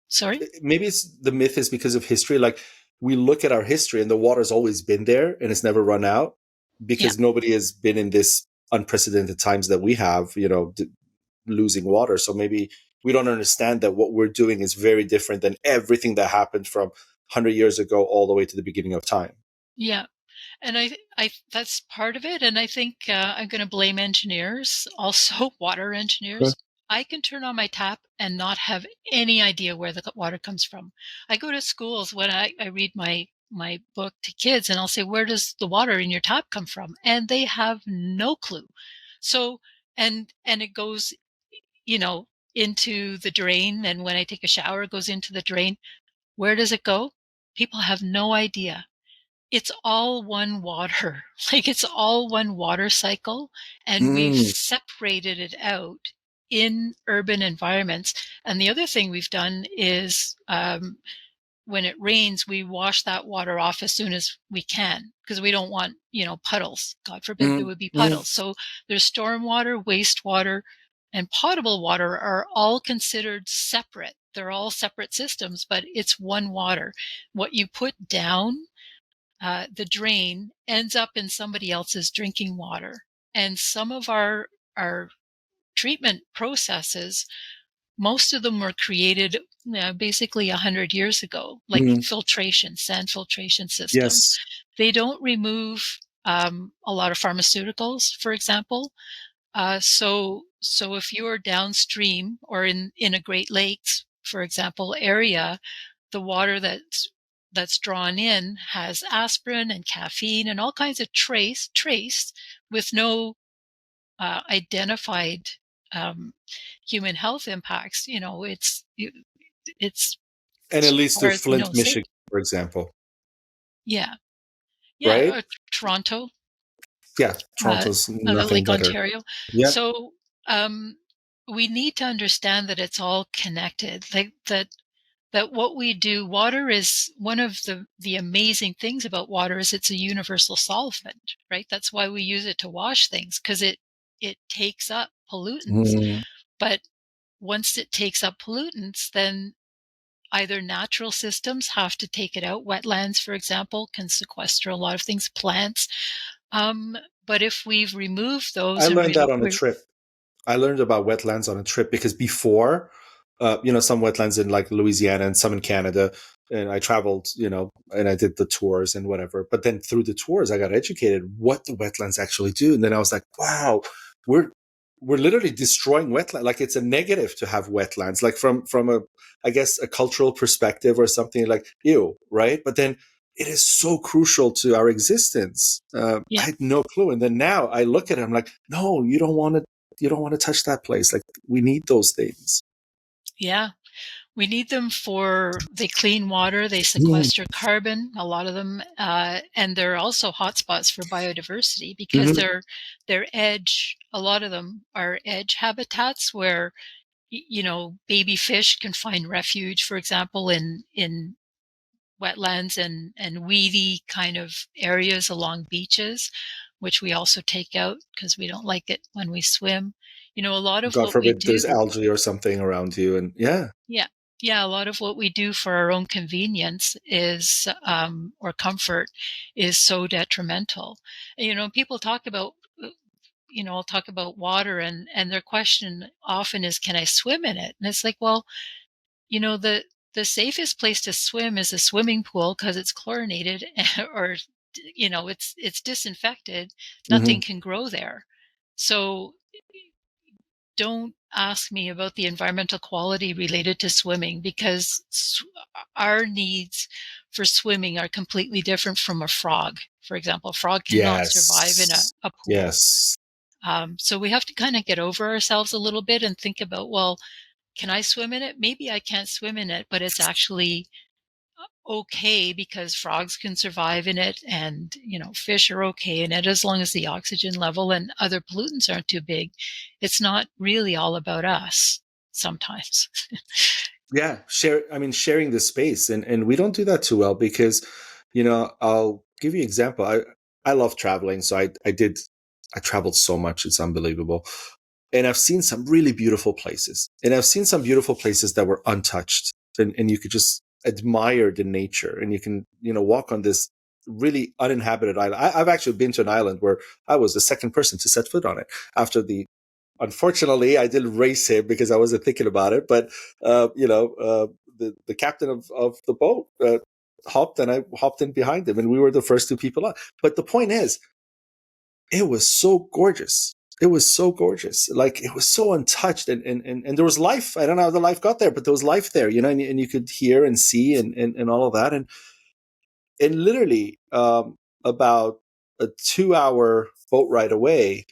sorry? Maybe it's the myth is because of history. Like we look at our history and the water's always been there and it's never run out Yeah. because nobody has been in this unprecedented times that we have, losing water. So maybe we don't understand that what we're doing is very different than everything that happened from 100 years ago all the way to the beginning of time. Yeah. And I that's part of it. And I think I'm going to blame engineers, also water Okay. engineers. I can turn on my tap and not have any idea where the water comes from. I go to schools when I read my book to kids, and I'll say, "Where does the water in your tap come from?" And they have no clue. So and it goes, you know, into the drain. And when I take a shower, it goes into the drain. Where does it go? People have no idea. It's all one water. Like it's all one water cycle. And we've Mm, separated it out in urban environments. And the other thing we've done is when it rains, we wash that water off as soon as we can because we don't want, puddles. God forbid there mm, would be mm, puddles. So there's stormwater, wastewater, and potable water are all considered separate. They're all separate systems, but it's one water. What you put down the drain ends up in somebody else's drinking water. And some of our treatment processes, most of them were created basically 100 years ago, like mm. filtration, sand filtration systems. Yes. They don't remove a lot of pharmaceuticals, for example. So if you're downstream or in a Great Lakes, for example, area, the water that's drawn in has aspirin and caffeine and all kinds of trace with no identified um, human health impacts. It's And it as leads far to as we know Flint, safe. Michigan, for example, Yeah, yeah, right? or Toronto, Yeah. Toronto's nothing Lake better. Ontario. Yep. So um, we need to understand that it's all connected. Like that what we do, water is one of the amazing things about water is it's a universal solvent, right? That's why we use it to wash things, because it takes up pollutants. Mm. But once it takes up pollutants, then either natural systems have to take it out. Wetlands, for example, can sequester a lot of things, plants. But if we've removed I those and learned that on a trip. I learned about wetlands on a trip because before, some wetlands in like Louisiana and some in Canada, and I traveled, and I did the tours and whatever. But then through the tours, I got educated what the wetlands actually do, and then I was like, wow, we're we're literally destroying wetland. Like it's a negative to have wetlands. Like from a, I guess, a cultural perspective or something, like ew, right? But then it is so crucial to our existence. I yeah, had no clue, and then now I look at it, I'm like, no, you don't want to touch that place. Like we need those things. yeah. We need them for they clean water, they Mm. sequester carbon, a lot of them, and they're also hotspots for biodiversity because Mhm. they're edge. A lot of them are edge habitats where baby fish can find refuge, for example, in wetlands and weedy kind of areas along beaches, which we also take out because we don't like it when we swim. A lot of God what we forbid there's do, algae or something around you, and yeah. yeah, yeah, a lot of what we do for our own convenience is or comfort is so detrimental. People talk about I'll talk about water and their question often is, can I swim in it? And it's like, well, the safest place to swim is a swimming pool because it's chlorinated or it's disinfected. Nothing Hmm. can grow there. So don't ask me about the environmental quality related to swimming because our needs for swimming are completely different from a frog. For example, a frog cannot survive in Yes. a pool. Yes. So we have to kind of get over ourselves a little bit and think about, well, can I swim in it? Maybe I can't swim in it, but it's actually okay because frogs can survive in it and, fish are okay in it as long as the oxygen level and other pollutants aren't too big. It's not really all about us sometimes. Yeah, sharing the space, and we don't do that too well because, I'll give you an example. I love traveling, so I traveled so much, it's unbelievable. And I've seen some really beautiful places. And I've seen some beautiful places that were untouched. And you could just admire the nature, and you can, walk on this really uninhabited island. I've actually been to an island where I was the second person to set foot on it after the unfortunately, I didn't race him because I wasn't thinking about it. But the captain of the boat hopped, and I hopped in behind him, and we were the first two people on. But the point is, it was so gorgeous. It was so gorgeous. Like it was so untouched, and there was life. I don't know how the life got there, but there was life there, and you could hear and see and all of that, and literally about a 2 hour boat ride away.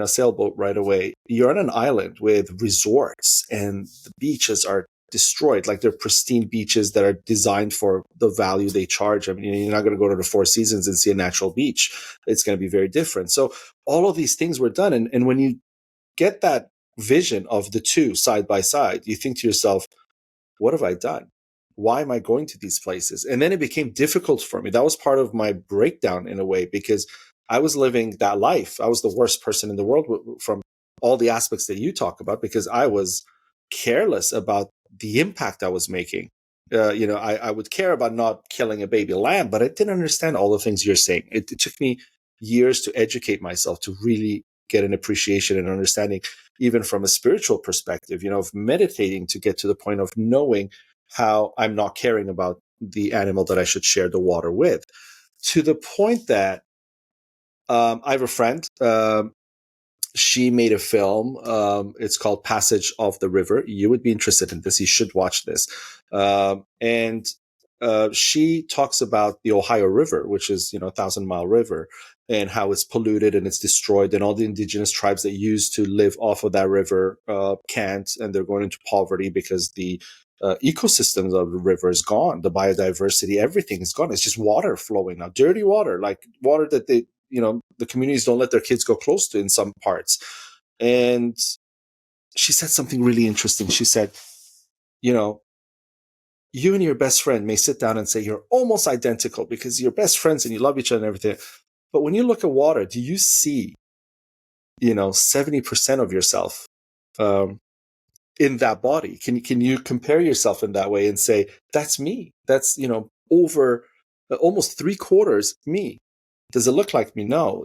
Sailboat right away, you're on an island with resorts, and the beaches are destroyed. Like they're pristine beaches that are designed for the value they charge. I mean, you're not going to go to the Four Seasons and see a natural beach. It's going to be very different. So all of these things were done. And when you get that vision of the two side by side, you think to yourself, what have I done? Why am I going to these places? And then it became difficult for me. That was part of my breakdown in a way because I was living that life. I was the worst person in the world from all the aspects that you talk about because I was careless about the impact I was making. I would care about not killing a baby lamb, but I didn't understand all the things you're saying. It took me years to educate myself to really get an appreciation and understanding, even from a spiritual perspective, of meditating to get to the point of knowing how I'm not caring about the animal that I should share the water with, to the point that I have a friend. She made a film. It's called Passage of the River. You would be interested in this. You should watch this. And she talks about the Ohio River, which is 1,000 Mile River, and how it's polluted and it's destroyed, and all the indigenous tribes that used to live off of that river can't, and they're going into poverty because the ecosystems of the river is gone, the biodiversity, everything is gone. It's just water flowing now, dirty water, like water that the communities don't let their kids go close to in some parts. And she said something really interesting. She said, you know, you and your best friend may sit down and say you're almost identical because you're best friends and you love each other and everything. But when you look at water, do you see, 70% of yourself um, in that body? Can you compare yourself in that way and say, that's me? That's, over almost 3/4 me. Does it look like me? No,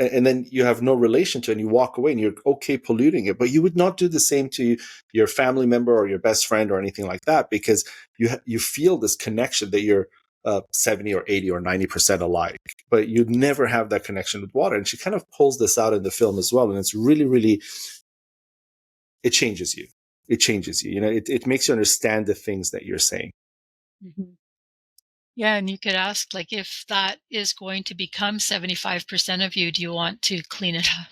and then you have no relation to it and you walk away and you're okay polluting it. But you would not do the same to your family member or your best friend or anything like that, because you feel this connection that you're 70 or 80 or 90% alike, but you never have that connection with water. And she kind of pulls this out in the film as well. And it's really, really, it changes you. It changes you. It makes you understand the things that you're saying. Mm-hmm. Yeah, and you could ask, like, if that is going to become 75% of you, do you want to clean it up?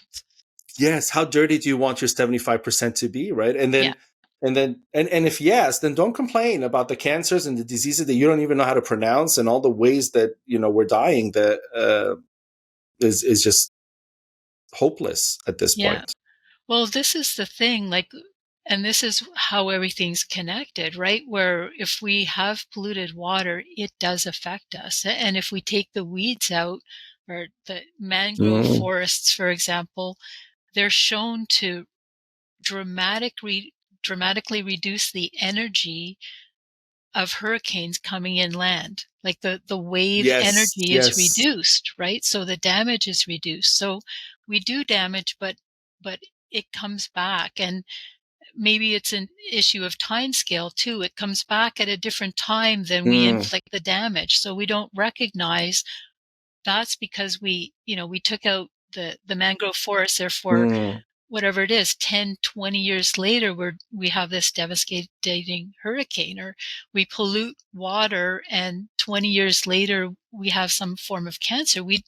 Yes. How dirty do you want your 75% to be? Right. And Yeah. then, and if yes, then don't complain about the cancers and the diseases that you don't even know how to pronounce and all the ways that, we're dying that is just hopeless at this Yeah. point. Well, this is the thing, like, and this is how everything's connected, right? Where if we have polluted water, it does affect us. And if we take the weeds out, or the mangrove Mm. forests, for example, they're shown to dramatically reduce the energy of hurricanes coming inland. Like the wave Yes. energy is Yes. reduced, right? So the damage is reduced. So we do damage, but it comes back. And maybe it's an issue of time scale too. It comes back at a different time than we Mm. inflict the damage. So we don't recognize that's because we took out the mangrove forest. Therefore, Mm. whatever it is, 10, 20 years later, we have this devastating hurricane, or we pollute water and 20 years later, we have some form of cancer. We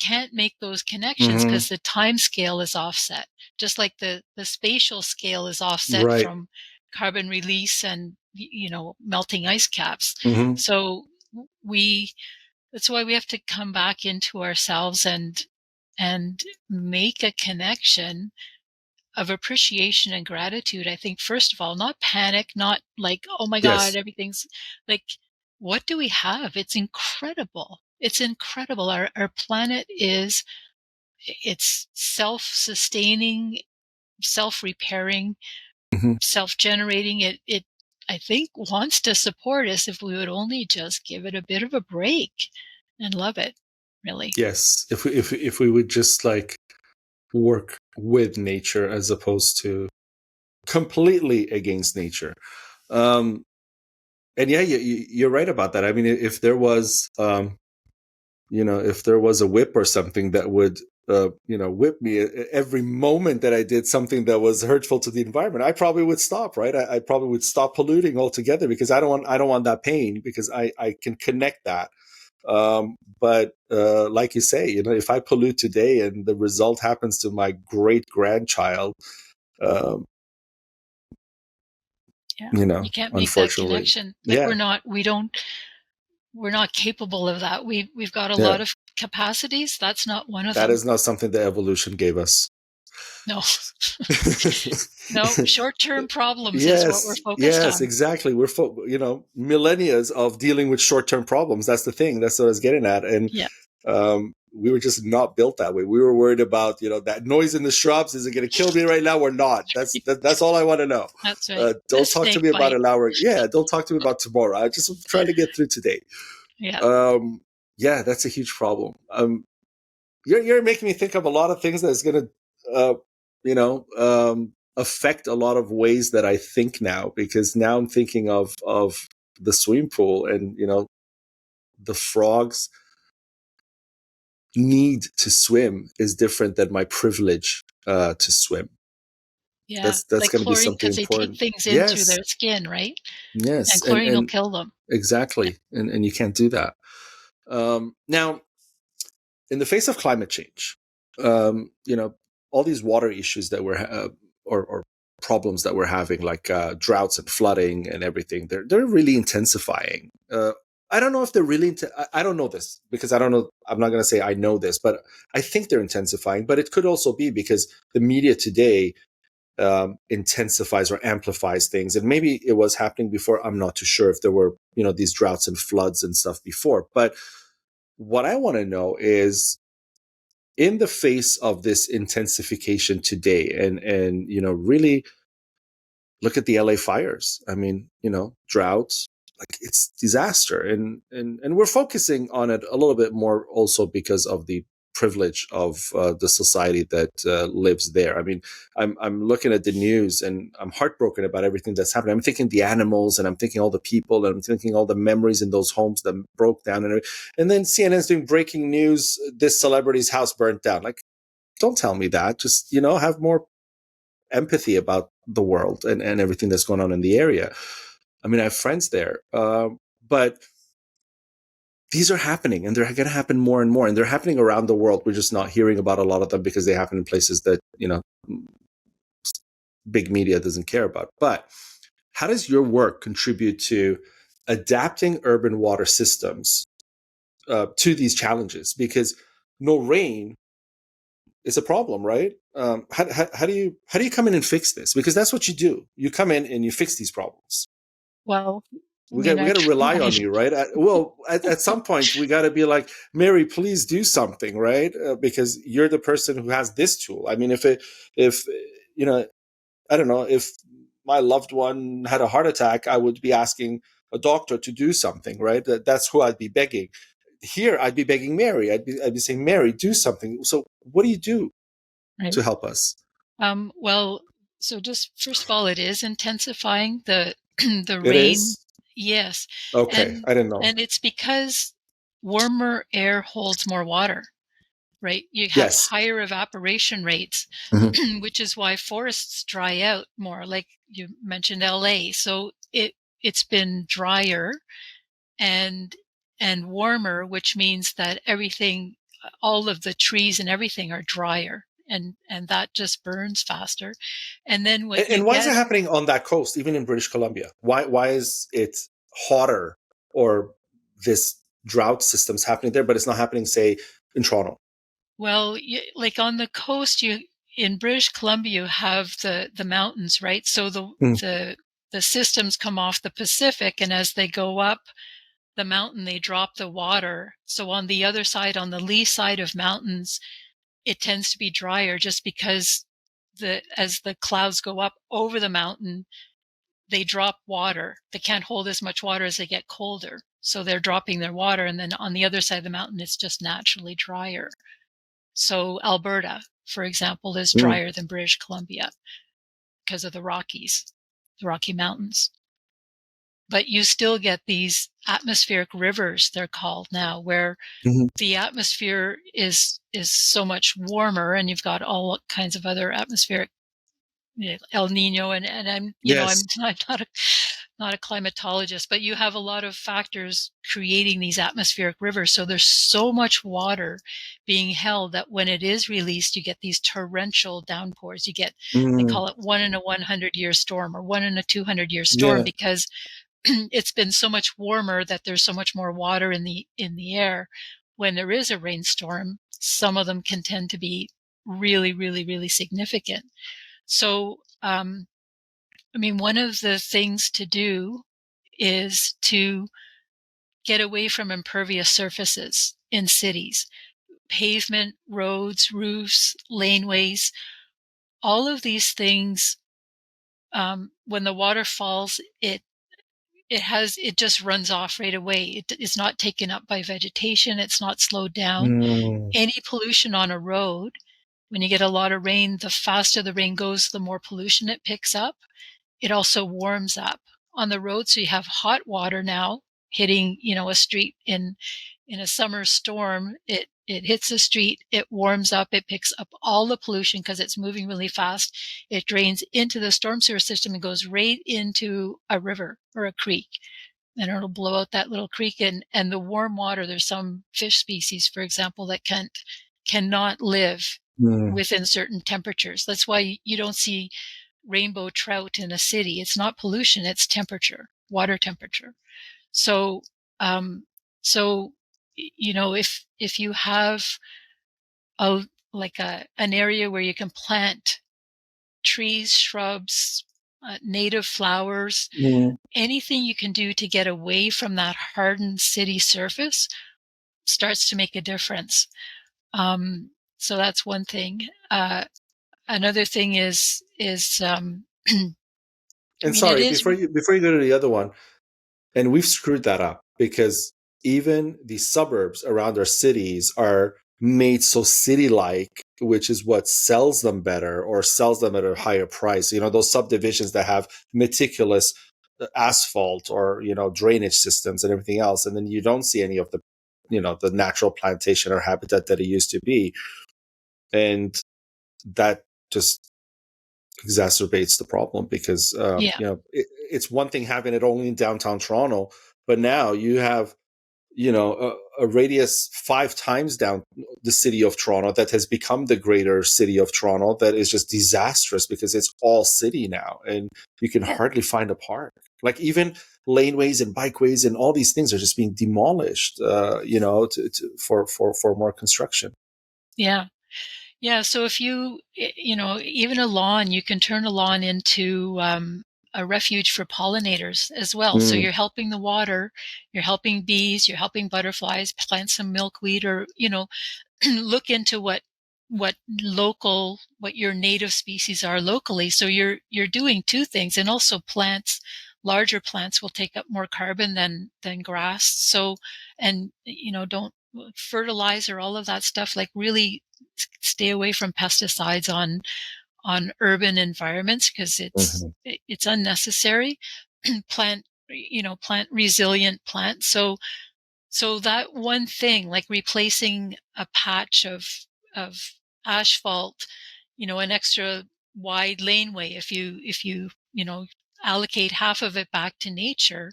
can't make those connections Mm-hmm. because the time scale is offset, just like the spatial scale is offset Right. from carbon release and, melting ice caps. Mm-hmm. So we, that's why we have to come back into ourselves and make a connection of appreciation and gratitude. I think, first of all, not panic, not like, oh my God, Yes. everything's like, what do we have? It's incredible. It's incredible. Our planet it's self-sustaining, self-repairing, Mm-hmm. self-generating. It, I think, wants to support us if we would only just give it a bit of a break and love it, really. Yes. If we would just like work with nature as opposed to completely against nature. Um, and yeah, you're right about that. I mean, if there was, if there was a whip or something that would, whip me every moment that I did something that was hurtful to the environment, I probably would stop. Right, I probably would stop polluting altogether because I don't want that pain, because I can connect that. But like you say, if I pollute today and the result happens to my great grandchild, um, Yeah. You can't make that unfortunately, connection. Like, yeah, we're not capable of that. We've got a yeah, lot of capacities. That's not one of that them. is not something that evolution gave us. No. No, short-term problems is what we're Yes, focused yes, on. exactly. We're millennia of dealing with short-term problems. That's the thing. That's what I was getting at. And Yeah. we were just not built that way. We were worried about, that noise in the shrubs. Is it going to kill me right now or not? That's all I want to know. That's right. A Don't talk to snake me about bite. an hour. Yeah, don't talk to me about tomorrow. I just trying to get through today. Yeah. Yeah, that's a huge problem. You're making me think of a lot of things that's going to, affect a lot of ways that I think now, because now I'm thinking of the swimming pool, and the frogs need to swim is different than my privilege to swim. Yeah. That's Like going to be chlorine, something because they take important. things in through Yes, their skin, right? yes, And and chlorine will and kill them. Yeah. exactly, and you can't do that. Now, in the face of climate change, all these water issues that or problems that we're having, like droughts and flooding and everything, they're really intensifying. I don't know if they're really. I don't know this because I don't know. I'm not going to say I know this, but I think they're intensifying. But it could also be because the media today intensifies or amplifies things. And maybe it was happening before. I'm not too sure if there were, these droughts and floods and stuff before. But what I want to know is, in the face of this intensification today, and really look at the LA fires. I mean, droughts, like, it's disaster. And we're focusing on it a little bit more also because of the privilege of the society that lives there. I mean, I'm looking at the news and I'm heartbroken about everything that's happening. I'm thinking the animals, and I'm thinking all the people, and I'm thinking all the memories in those homes that broke down. And then CNN's doing breaking news: this celebrity's house burnt down. Like, don't tell me that. Just, have more empathy about the world and everything that's going on in the area. I mean, I have friends there, but these are happening, and they're going to happen more and more, and they're happening around the world. We're just not hearing about a lot of them because they happen in places that, big media doesn't care about. But how does your work contribute to adapting urban water systems to these challenges? Because no rain is a problem, right? How do you come in and fix this? Because that's what you do. You come in and you fix these problems. Well, I We got mean, we I got to rely try. on you, right? At some point, we got to be like, Mary, please do something, right? Because you're the person who has this tool. I mean, if I don't know, if my loved one had a heart attack, I would be asking a doctor to do something, right? That's who I'd be begging. Here, I'd be begging Mary. I'd be saying, Mary, do something. So, what do you do Right. to help us? Well, so just first of all, it is intensifying the the It rain. is? Yes, Okay, and I didn't know. and it's because warmer air holds more water, right? You have Yes. higher evaporation rates, Mhm. which is why forests dry out more. Like you mentioned, LA, so it's been drier and warmer, which means that everything, all of the trees and everything are drier, and that just burns faster. And then what you And why is it get, happening on that coast, even in British Columbia? Why is it hotter, or this drought system's happening there, but it's not happening, say, in Toronto? well, like on the coast, you in British Columbia, you have the mountains, right? So Mm. the the systems come off the Pacific, and as they go up the mountain, they drop the water. So on the other side, on the lee side of mountains, it tends to be drier just because as the clouds go up over the mountain, they drop water. They can't hold as much water as they get colder. So they're dropping their water. And then on the other side of the mountain, it's just naturally drier. So Alberta, for example, is Mm. drier than British Columbia because of the Rockies, the Rocky Mountains. But you still get these atmospheric rivers, they're called now, where Mhm. the atmosphere is so much warmer, and you've got all kinds of other atmospheric, El Nino, and I'm Yes. I'm not a climatologist, but you have a lot of factors creating these atmospheric rivers. So there's so much water being held that when it is released, you get these torrential downpours. You get, they Mm. call it 1 in a 100-year storm, or 1 in a 200-year storm, Yeah. because it's been so much warmer that there's so much more water in the air. When there is a rainstorm, some of them can tend to be really, really, really significant. So, I mean, one of the things to do is to get away from impervious surfaces in cities, pavement, roads, roofs, laneways, all of these things. When the water falls, it just runs off right away. It's not taken up by vegetation. It's not slowed down. Mm. Any pollution on a road, when you get a lot of rain, the faster the rain goes, the more pollution it picks up. It also warms up on the road. So you have hot water now hitting, a street in a summer storm. It hits the street, it warms up, it picks up all the pollution because it's moving really fast. It drains into the storm sewer system and goes right into a river or a creek. And it'll blow out that little creek, and the warm water, there's some fish species, for example, that cannot live Mm. within certain temperatures. That's why you don't see rainbow trout in a city. It's not pollution, it's temperature, water temperature. So, um, so if you have a an area where you can plant trees, shrubs, native flowers, anything you can do to get away from that hardened city surface starts to make a difference. So that's one thing. Another thing is I And mean, it sorry, is, before you go to the other one, and we've screwed that up because even the suburbs around our cities are made so city-like, which is what sells them better or sells them at a higher price. You know, those subdivisions that have meticulous asphalt or, you know, drainage systems and everything else, and then you don't see any of the, you know, the natural plantation or habitat that it used to be, and that just exacerbates the problem because yeah, you know, it's one thing having it only in downtown Toronto, but now you have, you know, a radius 5 times down the city of Toronto that has become the greater city of Toronto that is just disastrous because it's all city now and you can hardly find a park. Like even laneways and bikeways and all these things are just being demolished, you know, for more construction. yeah. Yeah, so if you know, even a lawn, you can turn a lawn into a refuge for pollinators as well. So Mm. you're helping the water, you're helping bees, you're helping butterflies, plant some milkweed, or you know, look into what your native species are locally. So you're doing two things, and also plants. Larger plants will take up more carbon than grass. So, and you know, don't fertilizer, all of that stuff. Like really stay away from pesticides on urban environments because Mhm. it's unnecessary. Plant, you know, plant resilient plants. So that one thing, like replacing a patch of asphalt, you know, an extra wide laneway, if you you know allocate half of it back to nature,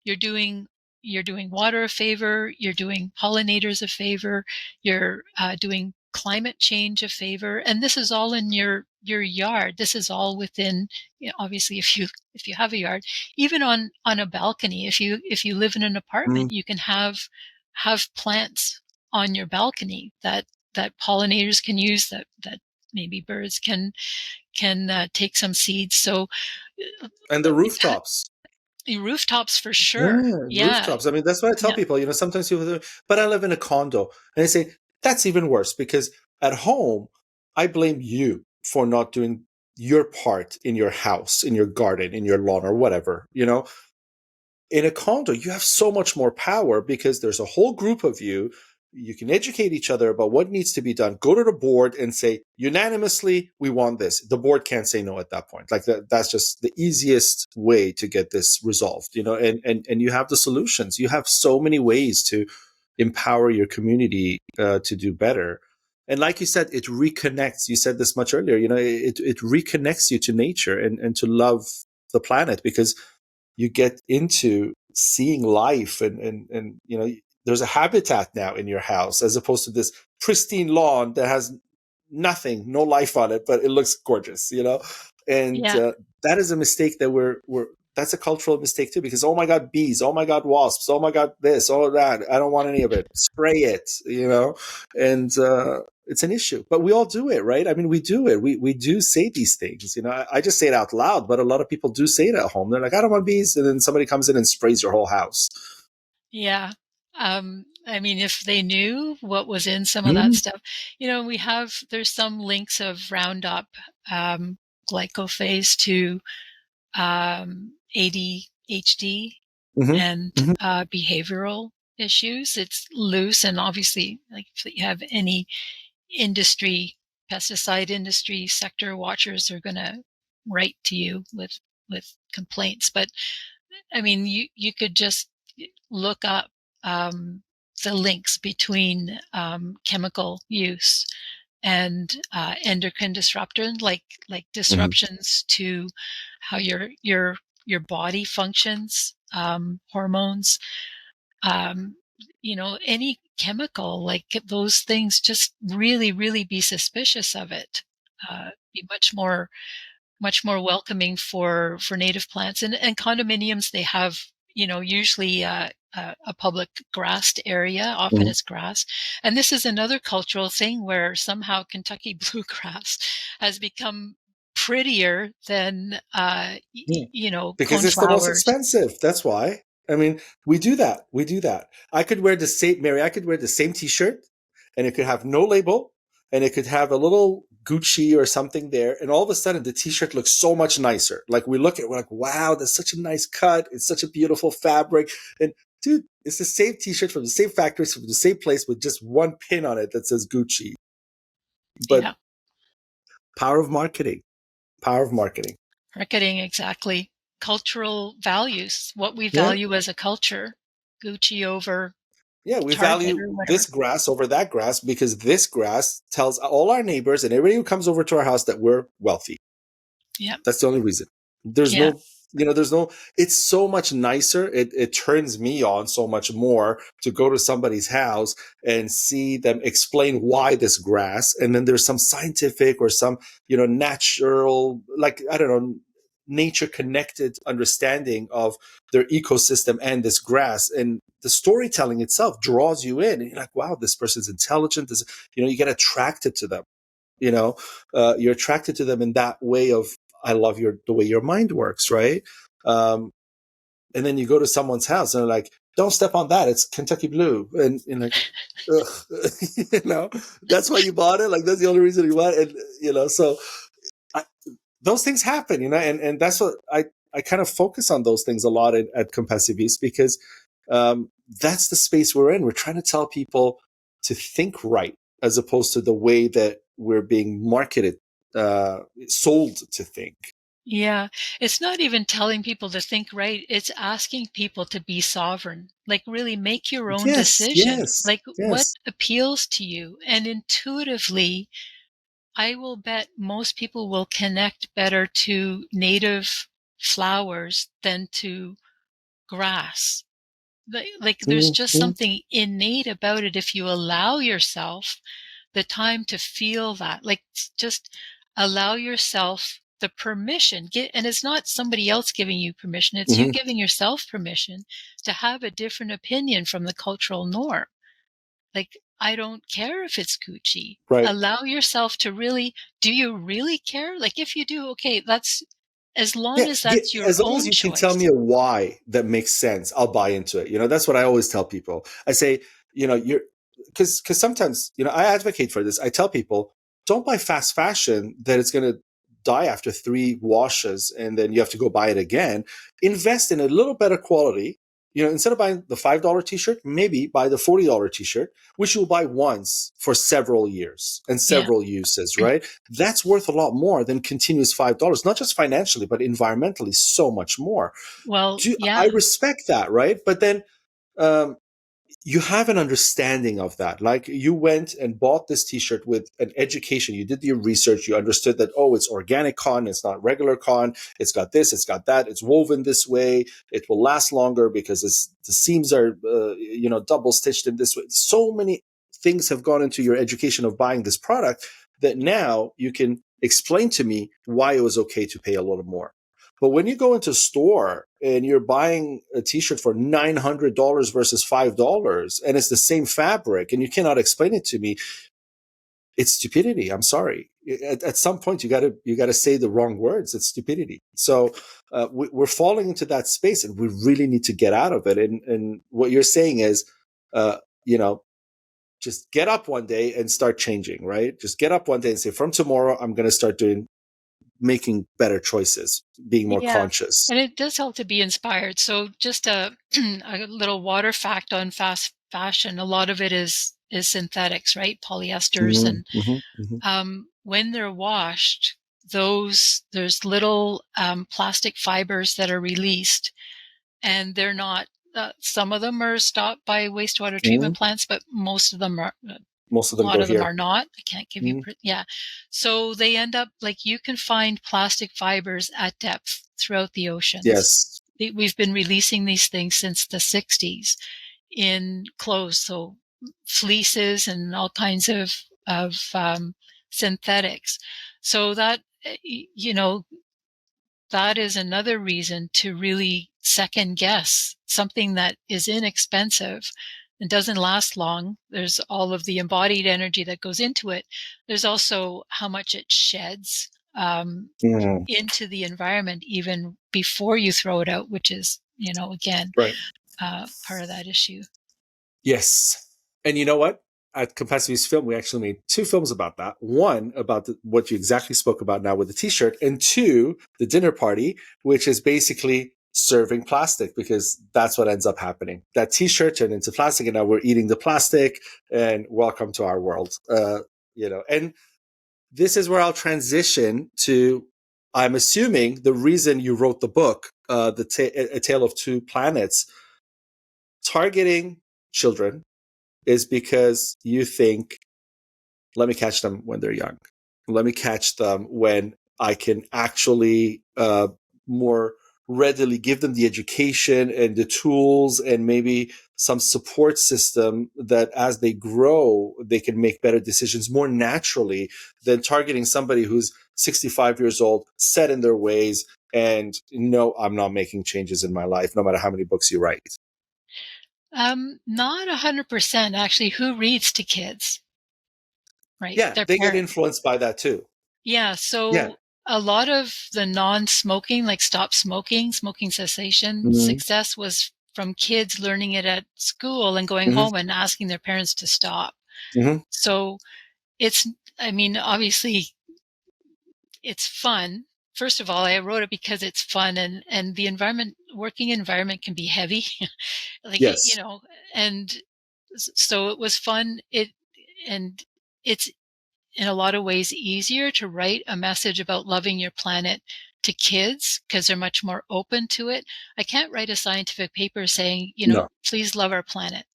you're doing you're doing water a favor, you're doing pollinators a favor, you're doing climate change a favor, and this is all in your yard. This is all within, you know, obviously if you have a yard, even on a balcony, if you live in an Mm. apartment, you can have plants on your balcony that pollinators can use, that maybe birds can take some seeds. So And the we've had rooftops. rooftops for sure. Yeah, Yeah, rooftops. I mean, that's what I tell yeah, people. You know, sometimes people say, but I live in a condo. And I say, that's even worse because at home, I blame you for not doing your part in your house, in your garden, in your lawn, or whatever. You know, in a condo, you have so much more power because there's a whole group of you. You can educate each other about what needs to be done. Go to the board and say, unanimously, we want this. The board can't say no at that point. Like that's just the easiest way to get this resolved, you know, and you have the solutions. You have so many ways to empower your community to do better. And like you said, it reconnects. You said this much earlier, you know, it reconnects you to nature and to love the planet because you get into seeing life and you know, there's a habitat now in your house as opposed to this pristine lawn that has nothing, no life on it, but it looks gorgeous, you know. And yeah, that is a mistake that we're that's a cultural mistake too because oh my god bees, oh my god wasps, oh my god this, oh that, I don't want any of it, spray it, you know. And it's an issue, but we all do it, right? I mean, we do it, we do say these things, you know. I just say it out loud, but a lot of people do say it at home. They're like, I don't want bees, and then somebody comes in and sprays your whole house. yeah. I mean, if they knew what was in some of that Mm-hmm. stuff, you know, there's some links of Roundup, um, glyphosate to ADHD and Mm-hmm. behavioral issues. It's loose, and obviously, like if you have any industry, pesticide industry sector watchers are going to write to you with complaints. But I mean, you could just look up the links between chemical use and endocrine disruptor, like Mm-hmm. disruptions to how your body functions, hormones, um, you know, any chemical, like those things. Just really be suspicious of it. Be much more welcoming for native plants, and condominiums. They have, you know, usually a public grassed area. Often Mm-hmm. it's grass, and this is another cultural thing where somehow Kentucky bluegrass has become prettier than, Yeah. Because it's the most coneflowers. expensive. That's why. I mean, we do that. We do that. I could wear the same, Mary, I could wear the same t-shirt and it could have no label and it could have a little Gucci or something there. And all of a sudden the t-shirt looks so much nicer. Like we look at it, we're like, wow, that's such a nice cut. It's such a beautiful fabric. And dude, it's the same t-shirt from the same factory, from the same place with just one pin on it that says Gucci. But Yeah, power of marketing, power of marketing. marketing, exactly. Cultural values, what we Yeah. value as a culture. Gucci over Yeah, we Target value or this whatever. grass over that grass because this grass tells all our neighbors and everybody who comes over to our house that we're wealthy. Yeah, That's the only reason. There's yeah, no, there's no, it's so much nicer. It turns me on so much more to go to somebody's house and see them explain why this grass. And then there's some scientific or some, natural, like, I don't know, nature connected understanding of their ecosystem and this grass. And the storytelling itself draws you in. And you're like, wow, this person's intelligent. You get attracted to them. you know you're attracted to them in that way of, I love the way your mind works, right? And then you go to someone's house and they're like, don't step on that, it's Kentucky blue. And you're like, ugh. That's why you bought it, like that's the only reason you bought it. And so I, those things happen, and that's what I kind of focus on those things a lot at Compassiviste, because that's the space we're in. We're trying to tell people to think right as opposed to the way that we're being marketed, sold to think. yeah. It's not even telling people to think right. It's asking people to be sovereign. Like really make your own Yes, decision. yes, Like what yes. appeals to you. And intuitively, I will bet most people will connect better to native flowers than to grass. Like there's just Mm-hmm. something innate about it if you allow yourself the time to feel that. Like just allow yourself the permission. And it's not somebody else giving you permission. It's you Mm-hmm. giving yourself permission to have a different opinion from the cultural norm. Like, I don't care if it's Gucci. Right. Allow yourself to really, do you really care? Like, if you do, okay, that's as long Yeah, as that's your as long as own you can tell choice. me a why that makes sense, I'll buy into it. That's what I always tell people. I say, you're because sometimes, I advocate for this. I tell people, don't buy fast fashion that it's going to die after 3 washes and then you have to go buy it again. Invest in a little better quality. Instead of buying the $5 t-shirt, maybe buy the $40 t-shirt, which you'll buy once for several years and Yeah. several uses, right? That's worth a lot more than continuous $5, not just financially, but environmentally, so much more. Well, I yeah. respect that, right? But then um, you have an understanding of that. Like you went and bought this t-shirt with an education. You did your research. You understood that, oh, it's organic cotton. It's not regular cotton. It's got this, it's got that. It's woven this way. It will last longer because the seams are, double stitched in this way. So many things have gone into your education of buying this product that now you can explain to me why it was okay to pay a little more. But when you go into a store and you're buying a t-shirt for $900 versus $5 and it's the same fabric and you cannot explain it to me, it's stupidity. I'm sorry. At some point you gotta say the wrong words. It's stupidity. So we're falling into that space and we really need to get out of it. And what you're saying is, uh, you know, just get up one day and start changing, right? Just get up one day and say, from tomorrow, I'm going to start making better choices, being more Yeah. conscious. And it does help to be inspired. So just a, a little water fact on fast fashion. A lot of it is synthetics, right? Polyesters. Mm-hmm, And mm-hmm, mm-hmm. when they're washed, there's little plastic fibers that are released, and they're not. Some of them are stopped by wastewater Mm-hmm. treatment plants, but most of them are. Most of A them lot go of them here. are not. I can't give you. Mm-hmm. Yeah, so they end up like you can find plastic fibers at depth throughout the oceans. Yes. We've been releasing these things since the 60s in clothes, so fleeces and all kinds of synthetics. So that that is another reason to really second guess something that is inexpensive and doesn't last long. There's all of the embodied energy that goes into it. There's also how much it sheds. Mm, into the environment even before you throw it out, which is, again, right. part of that issue. Yes. And you know what? At Compassiviste Film, we actually made two films about that. One about what you exactly spoke about now with the T-shirt, and two, the dinner party, which is basically serving plastic, because that's what ends up happening. That T-shirt turned into plastic, and now we're eating the plastic. And welcome to our world. And this is where I'll transition to. I'm assuming the reason you wrote the book, A Tale of Two Planets, targeting children, is because you think, let me catch them when they're young. Let me catch them when I can actually more readily give them the education and the tools and maybe some support system that as they grow, they can make better decisions more naturally than targeting somebody who's 65 years old, set in their ways, and no, I'm not making changes in my life, no matter how many books you write. Not 100% actually. Who reads to kids, right? Yeah, Their they get parents. influenced by that too. Yeah. Yeah. So a lot of the non-smoking, like stop smoking, smoking cessation Mm-hmm. success was from kids learning it at school and going Mm-hmm. home and asking their parents to stop. Mm-hmm. So it's, I mean, obviously it's fun. First of all, I wrote it because it's fun, and the working environment can be heavy. Like, Yes. and so it was fun. And it's in a lot of ways easier to write a message about loving your planet to kids because they're much more open to it. I can't write a scientific paper saying, No. please love our planet.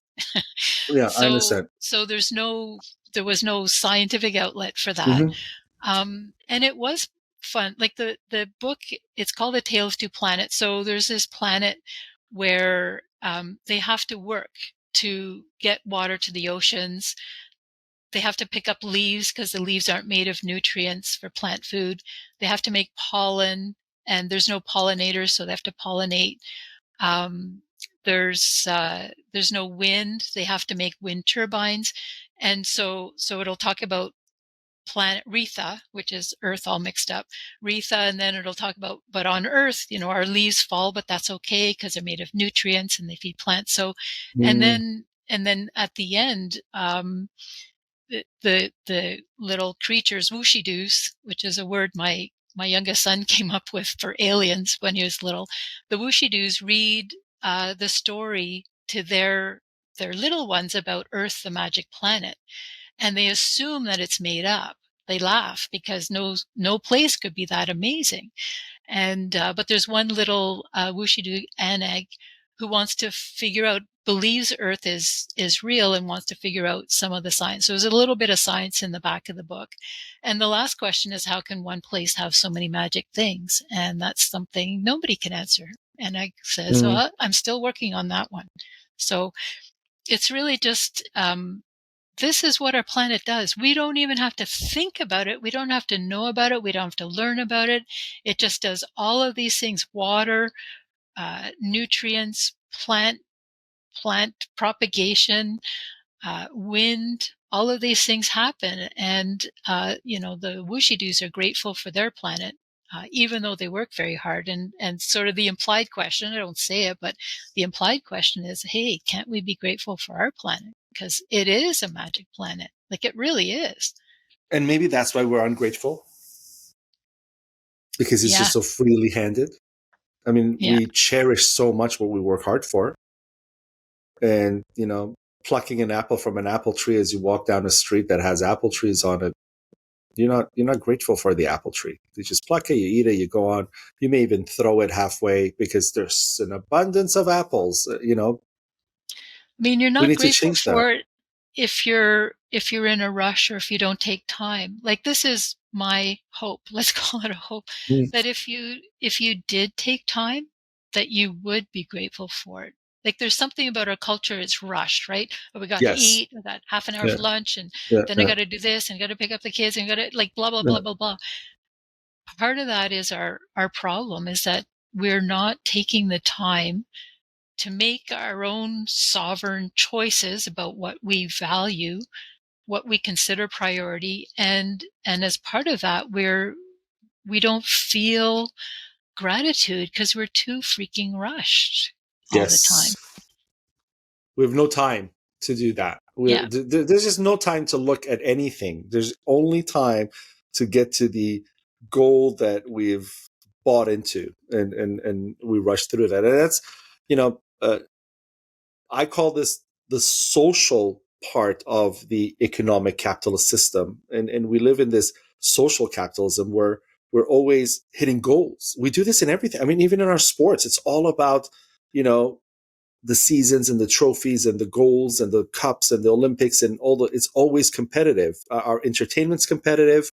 Yeah, I So, understand. so there was no scientific outlet for that. Mm-hmm. And it was fun. Like the book, it's called A Tale of Two Planets. So there's this planet where they have to work to get water to the oceans. They have to pick up leaves because the leaves aren't made of nutrients for plant food. They have to make pollen, and there's no pollinators, so they have to pollinate. Um, there's no wind. They have to make wind turbines, and so it'll talk about planet Retha, which is Earth all mixed up, Retha, and then it'll talk about, but on Earth, our leaves fall, but that's okay because they're made of nutrients and they feed plants. So, and Mm. then at the end, the little creatures, whooshy-doos, which is a word my youngest son came up with for aliens when he was little. The whooshy-doos read the story to their little ones about Earth, the magic planet, and they assume that it's made up. They laugh because no place could be that amazing. And but there's one little whooshy-doo Anag who wants to figure out, believes Earth is real and wants to figure out some of the science. So there's a little bit of science in the back of the book. And the last question is, how can one place have so many magic things? And that's something nobody can answer. And I says, Mm. well, I'm still working on that one. So it's really just this is what our planet does. We don't even have to think about it. We don't have to know about it. We don't have to learn about it. It just does all of these things: water, nutrients, plant propagation, wind. All of these things happen, and the whooshy-doos are grateful for their planet, even though they work very hard. And sort of the implied question, I don't say it, but the implied question is, hey, can't we be grateful for our planet? Because it is a magic planet. Like, it really is. And maybe that's why we're ungrateful, because it's Yeah, just so freely handed. I mean, yeah. we cherish so much what we work hard for. And, plucking an apple from an apple tree as you walk down a street that has apple trees on it, you're not grateful for the apple tree. You just pluck it, you eat it, you go on. You may even throw it halfway because there's an abundance of apples. I mean, you're We not need to grateful change that. for it if you're in a rush or if you don't take time. Like, this is my hope. Let's call it a hope, Mm. that if you did take time, that you would be grateful for it. Like, there's something about our culture, it's rushed, right? Oh, we got to Yes. eat, we got half an hour Yeah. for lunch, and Yeah. then I Yeah. got to do this and got to pick up the kids and got to, like, blah blah Yeah. blah blah blah. Part of that is our problem, is that we're not taking the time to make our own sovereign choices about what we value, what we consider priority, and as part of that, we don't feel gratitude because we're too freaking rushed all the time. Yes. We have no time to do that. Yeah. There's just no time to look at anything. There's only time to get to the goal that we've bought into, and we rush through that. And that's, I call this the social part of the economic capitalist system. And we live in this social capitalism where we're always hitting goals. We do this in everything. I mean, even in our sports, it's all about, the seasons and the trophies and the goals and the cups and the Olympics and it's always competitive. Our entertainment's competitive.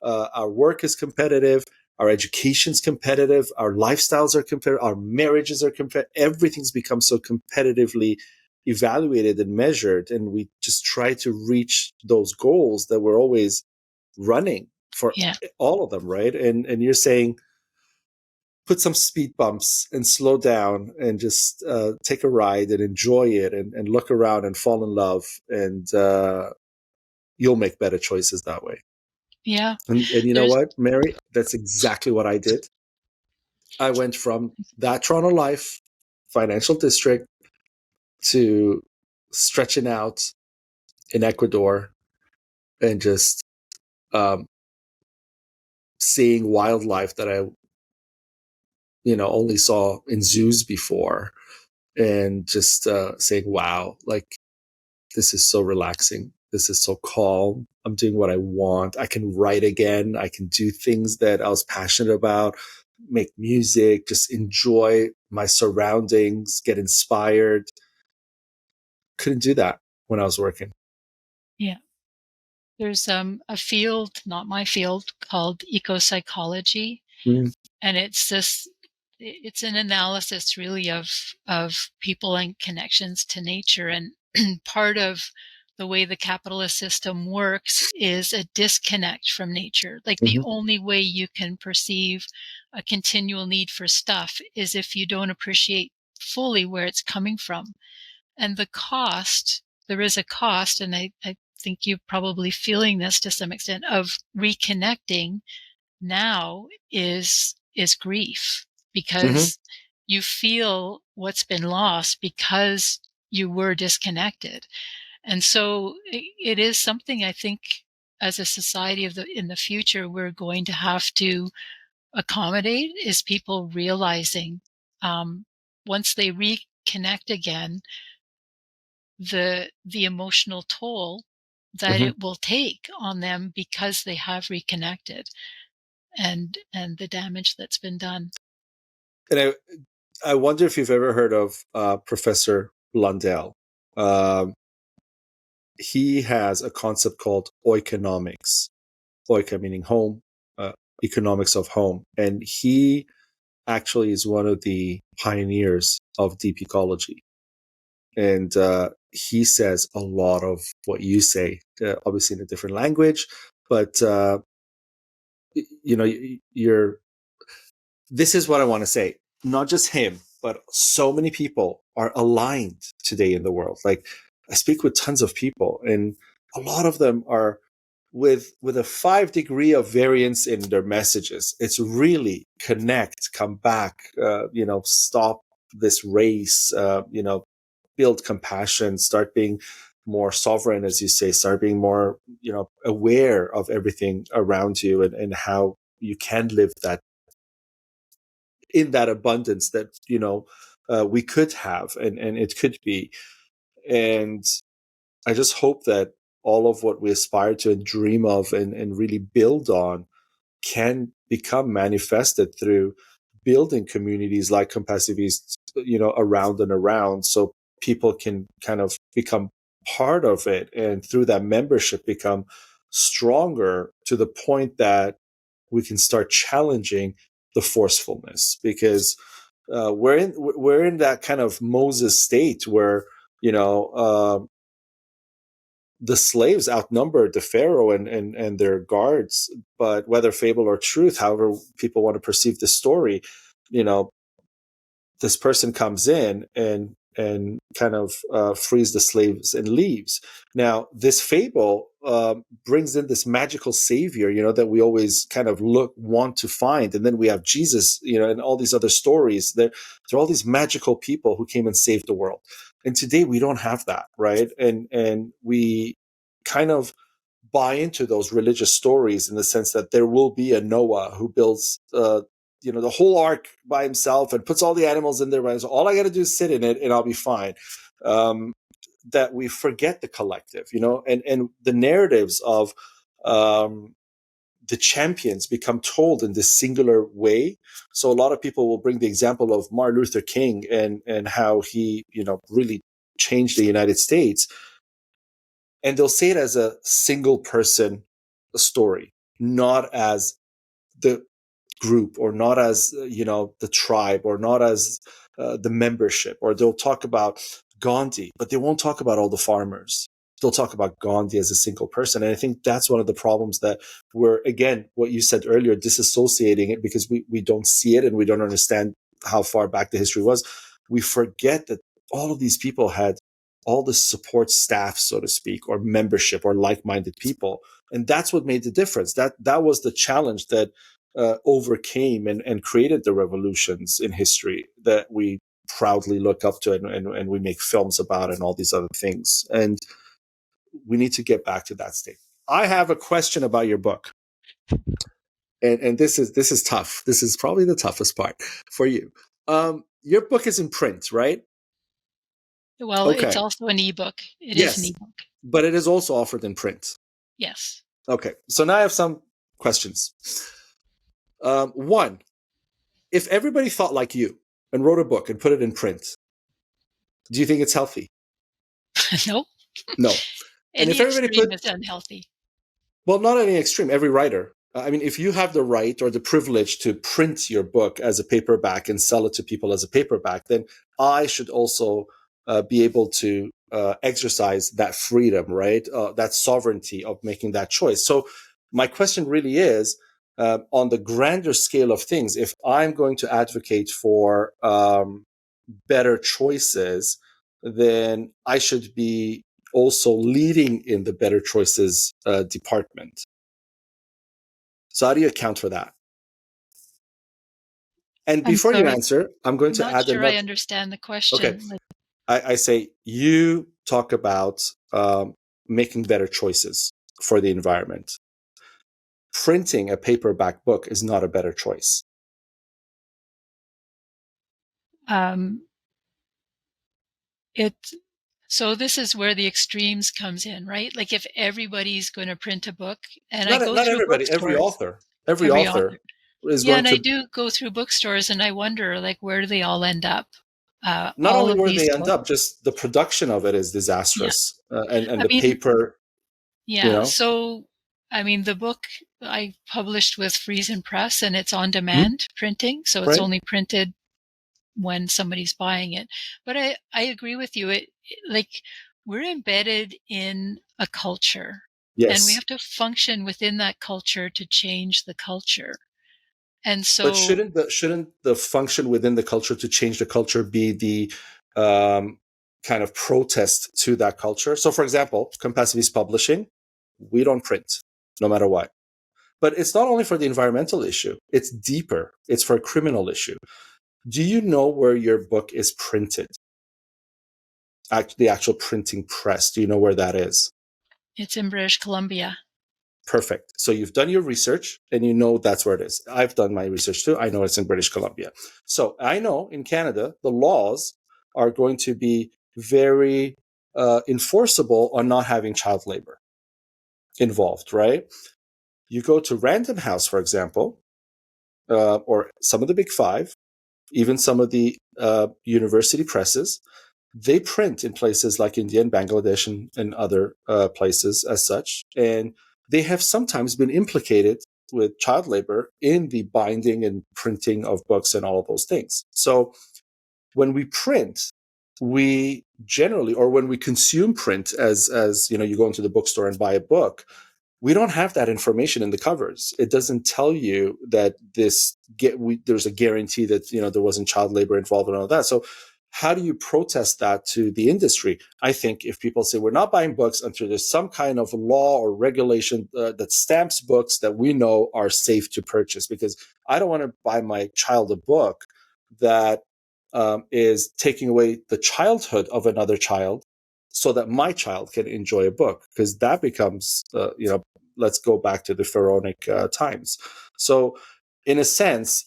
Our work is competitive. Our education's competitive. Our lifestyles are competitive. Our marriages are competitive. Everything's become so competitively evaluated and measured. And we just try to reach those goals that we're always running for Yeah. all of them. Right. And you're saying, put some speed bumps and slow down and just take a ride and enjoy it and look around and fall in love. And you'll make better choices that way. Yeah. And you know There's, what, Mary? That's exactly what I did. I went from that Toronto life, financial district, to stretching out in Ecuador and just seeing wildlife that I, only saw in zoos before, and just saying, wow, like, this is so relaxing. This is so calm. I'm doing what I want. I can write again. I can do things that I was passionate about, make music, just enjoy my surroundings, get inspired. Couldn't do that when I was working. yeah. There's a field, not my field, called eco-psychology. Mm. And it's an analysis really of people and connections to nature. And part of the way the capitalist system works is a disconnect from nature. Like the Mm-hmm. only way you can perceive a continual need for stuff is if you don't appreciate fully where it's coming from. And the cost, there is a cost, and I think you're probably feeling this to some extent, of reconnecting now is grief, Mm-hmm. because you feel what's been lost because you were disconnected. And so it is something I think as a society in the future we're going to have to accommodate, is people realizing once they reconnect again, the emotional toll that Mm-hmm. it will take on them because they have reconnected, and the damage that's been done. And I wonder if you've ever heard of Professor Blundell. Um, he has a concept called oikonomics. Oika meaning home, uh, economics of home. And he actually is one of the pioneers of deep ecology. And he says a lot of what you say, obviously in a different language, but you're. This is what I want to say. Not just him, but so many people are aligned today in the world. Like, I speak with tons of people, and a lot of them are with a 5 degree of variance in their messages. It's really connect, come back, stop this race, build compassion, start being more sovereign, as you say, start being more, aware of everything around you, and how you can live that in that abundance that, we could have, and it could be. And I just hope that all of what we aspire to and dream of and really build on can become manifested through building communities like Compassiviste, around and around, so people can kind of become part of it, and through that membership become stronger to the point that we can start challenging the forcefulness, because we're in that kind of Moses state where, the slaves outnumbered the pharaoh and their guards. But whether fable or truth, however people want to perceive the story, you know, this person comes in and kind of frees the slaves and leaves. Now, this fable brings in this magical savior, that we always kind of want to find. And then we have Jesus, and all these other stories. There are all these magical people who came and saved the world. And today we don't have that, right? And we kind of buy into those religious stories in the sense that there will be a Noah who builds, the whole ark by himself and puts all the animals in there by himself. All I got to do is sit in it and I'll be fine. That we forget the collective, and the narratives of the champions become told in this singular way. So a lot of people will bring the example of Martin Luther King and how he, really changed the United States. And they'll say it as a single person story, not as the group, or not as the tribe, or not as the membership. Or they'll talk about Gandhi, but they won't talk about all the farmers. They'll talk about Gandhi as a single person. And I think that's one of the problems, that we're, again, what you said earlier, disassociating it because we don't see it and we don't understand how far back the history was. We forget that all of these people had all the support staff, so to speak, or membership, or like-minded people. And that's what made the difference. That was the challenge that overcame and created the revolutions in history that we proudly look up to, and we make films about, and all these other things. And we need to get back to that state. I have a question about your book. And this is tough. This is probably the toughest part for you. Your book is in print, right? Well, Okay. It's also an ebook. It Yes, is an ebook. But it is also offered in print. Yes. Okay. So now I have some questions. One, if everybody thought like you and wrote a book and put it in print, do you think it's healthy? No. No. And Any if everybody extreme is unhealthy. Well, not any extreme, every writer. I mean, if you have the right or the privilege to print your book as a paperback and sell it to people as a paperback, then I should also be able to exercise that freedom, right? That sovereignty of making that choice. So my question really is, on the grander scale of things, if I'm going to advocate for better choices, then I should be also leading in the better choices department. So how do you account for that? And before you answer, I'm going to not add sure I another. understand the question. Okay. I say you talk about making better choices for the environment. Printing a paperback book is not a better choice. So this is where the extremes comes in, right? Like if everybody's going to print a book, and Not, I go not through everybody, every bookstores, author. Every author is yeah, going and to. I do go through bookstores, and I wonder, like, where do they all end up? Not all only of where these they end books. up, just the production of it is disastrous, and I the mean, paper. yeah. So, I mean, the book I published with Friesen Press, and it's on demand printing, so it's Right? only printed when somebody's buying it. But I agree with you. Like, we're embedded in a culture, and we Yes. have to function within that culture to change the culture. And But so, shouldn't the function within the culture to change the culture be the kind of protest to that culture? So, for example, Compassiviste Publishing, we don't print, no matter what. But it's not only for the environmental issue; it's deeper. It's for a criminal issue. Do you know where your book is printed? The actual printing press. Do you know where that is? it's in British Columbia. Perfect. So you've done your research and you know that's where it is. I've done my research too. I know it's in British Columbia. So I know in Canada, the laws are going to be very enforceable on not having child labor involved, right? You go to Random House, for example, or some of the big five, even some of the university presses, they print in places like India and Bangladesh and other places as such. And they have sometimes been implicated with child labor in the binding and printing of books and all of those things. So when we print, we generally, or when we consume print as you go into the bookstore and buy a book, we don't have that information in the covers. It doesn't tell you that there's a guarantee that there wasn't child labor involved and all that. So how do you protest that to the industry? I think if people say we're not buying books until there's some kind of law or regulation that stamps books that we know are safe to purchase, because I don't want to buy my child a book that is taking away the childhood of another child so that my child can enjoy a book, because that becomes, let's go back to the pharaonic times. So in a sense,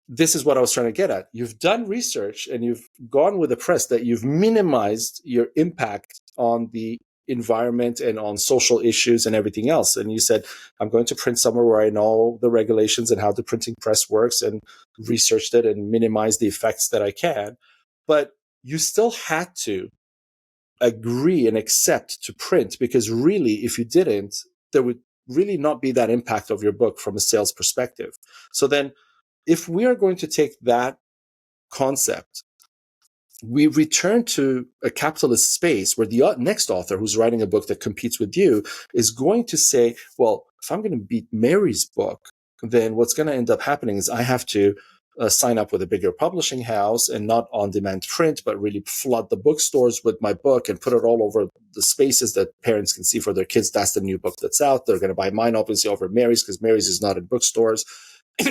this is what I was trying to get at. You've done research and you've gone with the press that you've minimized your impact on the environment and on social issues and everything else. And you said, I'm going to print somewhere where I know the regulations and how the printing press works, and researched it and minimize the effects that I can. But you still had to agree and accept to print, because really, if you didn't, there would really not be that impact of your book from a sales perspective. So then, if we are going to take that concept, we return to a capitalist space where the next author who's writing a book that competes with you is going to say, well, if I'm going to beat Mary's book, then what's going to end up happening is I have to sign up with a bigger publishing house and not on-demand print, but really flood the bookstores with my book and put it all over the spaces that parents can see for their kids. That's the new book that's out. They're going to buy mine, obviously, over Mary's, because Mary's is not in bookstores.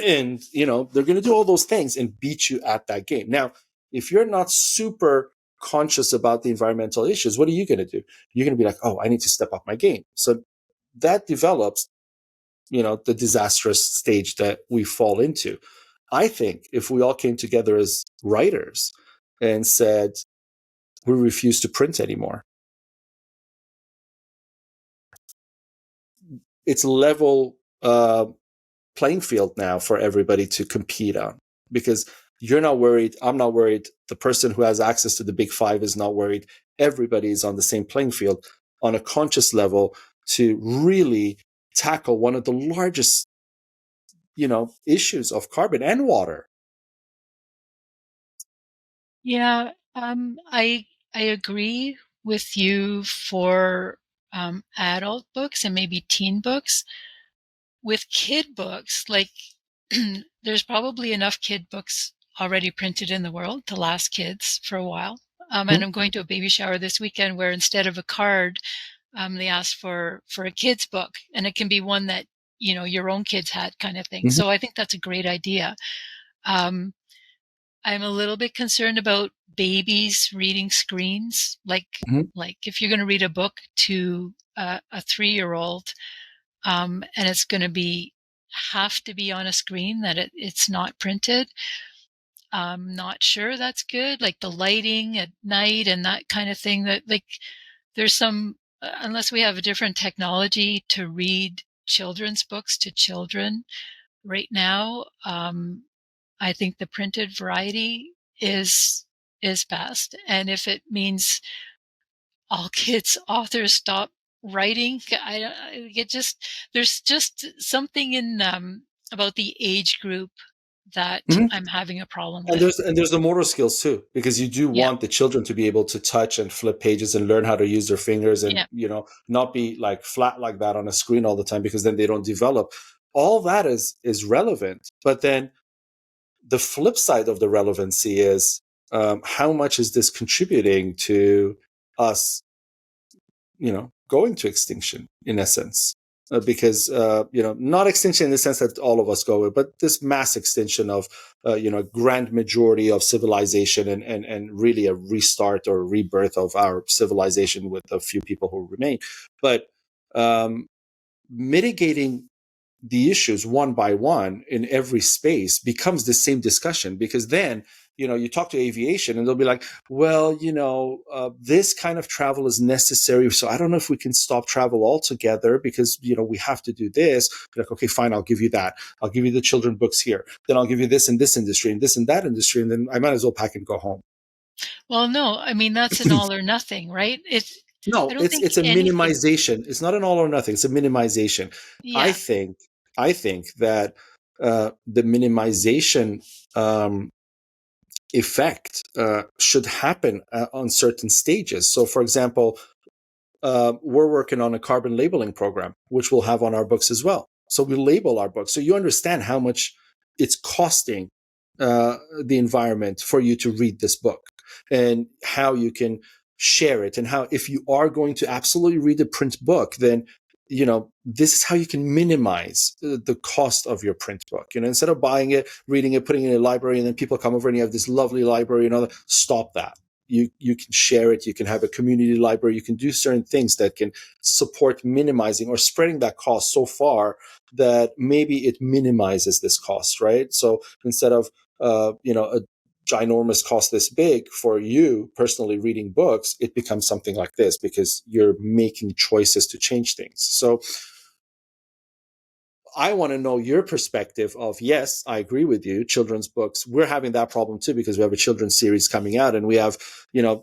And, they're going to do all those things and beat you at that game. Now, if you're not super conscious about the environmental issues, what are you going to do? You're going to be like, oh, I need to step up my game. So that develops, the disastrous stage that we fall into. I think if we all came together as writers and said, we refuse to print anymore, it's level playing field now for everybody to compete on, because you're not worried, I'm not worried, the person who has access to the big five is not worried. Everybody is on the same playing field on a conscious level to really tackle one of the largest, issues of carbon and water. Yeah, I agree with you for adult books and maybe teen books. With kid books, like there's probably enough kid books already printed in the world to last kids for a while. And I'm going to a baby shower this weekend where instead of a card, they ask for a kid's book, and it can be one that your own kids had, kind of thing. Mm-hmm. So I think that's a great idea. I'm a little bit concerned about babies reading screens. Like if you're going to read a book to a 3-year-old, and it's going to have to be on a screen, that it's not printed. I'm not sure that's good. Like the lighting at night and that kind of thing, that there's some, unless we have a different technology to read children's books to children right now, I think the printed variety is best. And if it means all kids authors stop writing, there's just something in about the age group that I'm having a problem And with. there's the motor skills too, because you do want the children to be able to touch and flip pages and learn how to use their fingers, and not be like flat like that on a screen all the time, because then they don't develop. All that is relevant, but then the flip side of the relevancy is, how much is this contributing to us, going to extinction in essence? Because not extinction in the sense that all of us go, but this mass extinction of grand majority of civilization, and really a restart or rebirth of our civilization with a few people who remain. But mitigating the issues one by one in every space becomes the same discussion, because then you talk to aviation and they'll be like, well, this kind of travel is necessary, so I don't know if we can stop travel altogether because we have to do this. You're like, okay, fine, I'll give you that. I'll give you the children books here, then I'll give you this in this industry and this in that industry, and then I might as well pack and go home. Well, no, I mean, that's an all or nothing, right? No, I don't think it's a anything. minimization. It's not an all or nothing. It's a minimization. Yeah. I think that the minimization effect should happen on certain stages. So, for example, we're working on a carbon labeling program, which we'll have on our books as well. So we label our books, so you understand how much it's costing the environment for you to read this book. and how you can share it, and how if you are going to absolutely read a print book, then this is how you can minimize the cost of your print book. Instead of buying it, reading it, putting it in a library, and then people come over and you have this lovely library and all that. Stop that. You can share it. You can have a community library. You can do certain things that can support minimizing or spreading that cost so far that maybe it minimizes this cost, right? So instead of a ginormous cost this big for you personally reading books, it becomes something like this because you're making choices to change things. So I want to know your perspective of, yes, I agree with you. Children's books, we're having that problem too, because we have a children's series coming out and we have,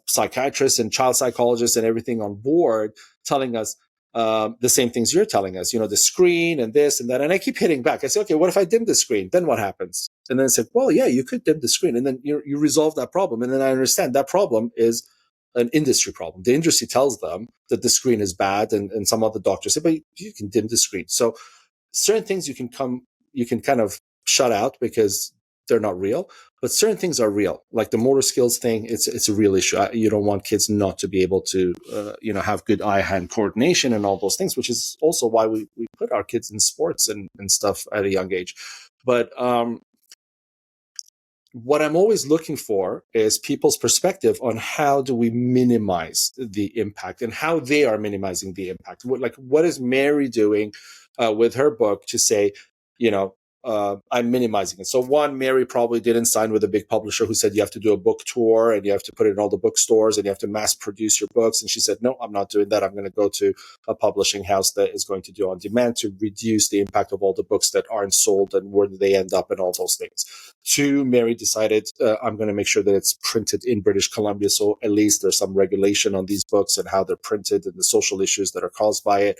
psychiatrists and child psychologists and everything on board telling us the same things you're telling us, the screen and this and that. And I keep hitting back. I say, okay, what if I dim the screen? Then what happens? And then I said, well, yeah, you could dim the screen. And then you resolve that problem. And then I understand that problem is an industry problem. The industry tells them that the screen is bad. And some other doctors say, but you can dim the screen. So certain things you can kind of shut out because they're not real, but certain things are real. Like the motor skills thing, it's a real issue. You don't want kids not to be able to, have good eye-hand coordination and all those things, which is also why we put our kids in sports and stuff at a young age. But what I'm always looking for is people's perspective on how do we minimize the impact and how they are minimizing the impact. What is Mary doing with her book to say, I'm minimizing it? So one, Mary probably didn't sign with a big publisher who said you have to do a book tour and you have to put it in all the bookstores and you have to mass produce your books. And she said, no, I'm not doing that. I'm going to go to a publishing house that is going to do on demand to reduce the impact of all the books that aren't sold and where do they end up and all those things. Two, Mary decided, I'm going to make sure that it's printed in British Columbia. So at least there's some regulation on these books and how they're printed and the social issues that are caused by it.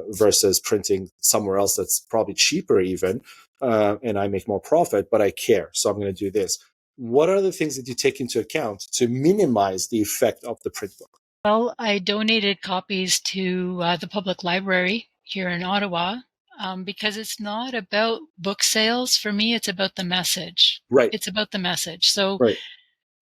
Versus printing somewhere else that's probably cheaper even, and I make more profit, but I care, so I'm going to do this. What are the things that you take into account to minimize the effect of the print book? Well, I donated copies to the public library here in Ottawa because it's not about book sales. For me, it's about the message. Right. It's about the message. So, right.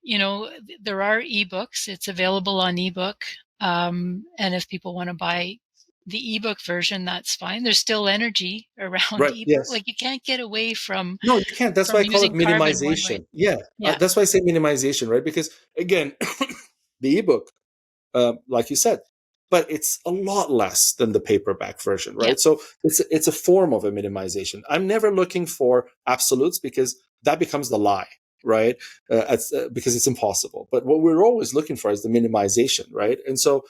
There are ebooks. It's available on ebook. And if people want to buy the ebook version, that's fine. There's still energy around Right. ebook. Yes. Like you can't get away from No, you can't. That's why I call it using carbon one way. minimization. Yeah. Yeah. That's why I say minimization, right? Because again, the ebook, like you said, but it's a lot less than the paperback version, right? Yeah. So it's a form of a minimization. I'm never looking for absolutes because that becomes the lie, right? Because it's impossible. But what we're always looking for is the minimization, right? And so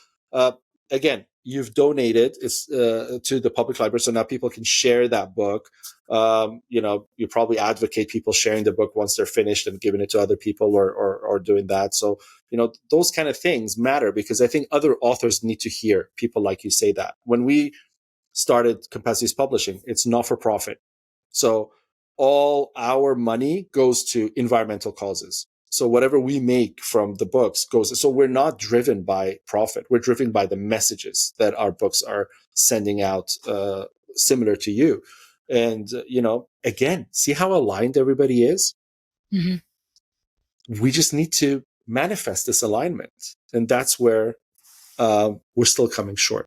again, you've donated to the public library, so now people can share that book. You probably advocate people sharing the book once they're finished and giving it to other people or doing that. So those kind of things matter because I think other authors need to hear people like you say that. When we started Compassiviste Publishing, it's not for profit. So all our money goes to environmental causes. So whatever we make from the books goes. So we're not driven by profit. We're driven by the messages that our books are sending out, similar to you. And, again, see how aligned everybody is? Mm-hmm. We just need to manifest this alignment. And that's where we're still coming short.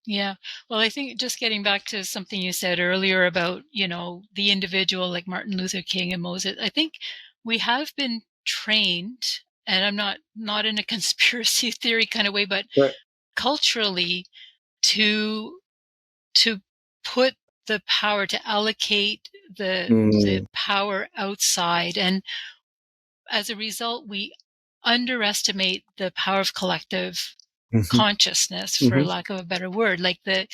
Yeah. Well, I think just getting back to something you said earlier about, the individual like Martin Luther King and Moses, I think we have been trained, and I'm not in a conspiracy theory kind of way, but Right. culturally to put the power, to allocate the power outside. And as a result, we underestimate the power of collective consciousness, for lack of a better word, like the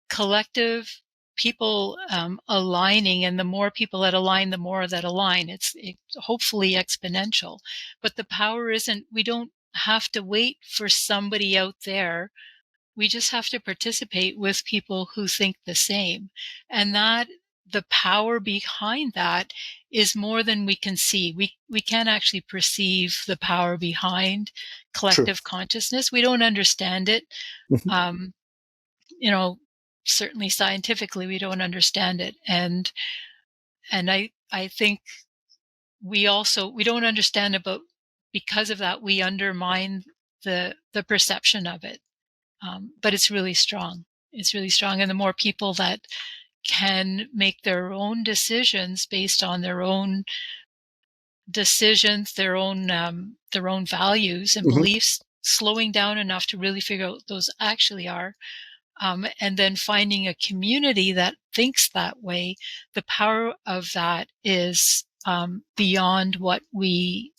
collective people aligning, and the more people that align, the more that align. It's hopefully exponential, but the power isn't. We don't have to wait for somebody out there. We just have to participate with people who think the same, and that the power behind that is more than we can see. We can't actually perceive the power behind collective consciousness. We don't understand it. Certainly scientifically, we don't understand it. And I think we don't understand about because of that, we undermine the perception of it. But it's really strong. It's really strong. And the more people that can make their own decisions based on their own decisions, their own values and Mhm. beliefs, slowing down enough to really figure out what those actually are, and then finding a community that thinks that way, the power of that is beyond what we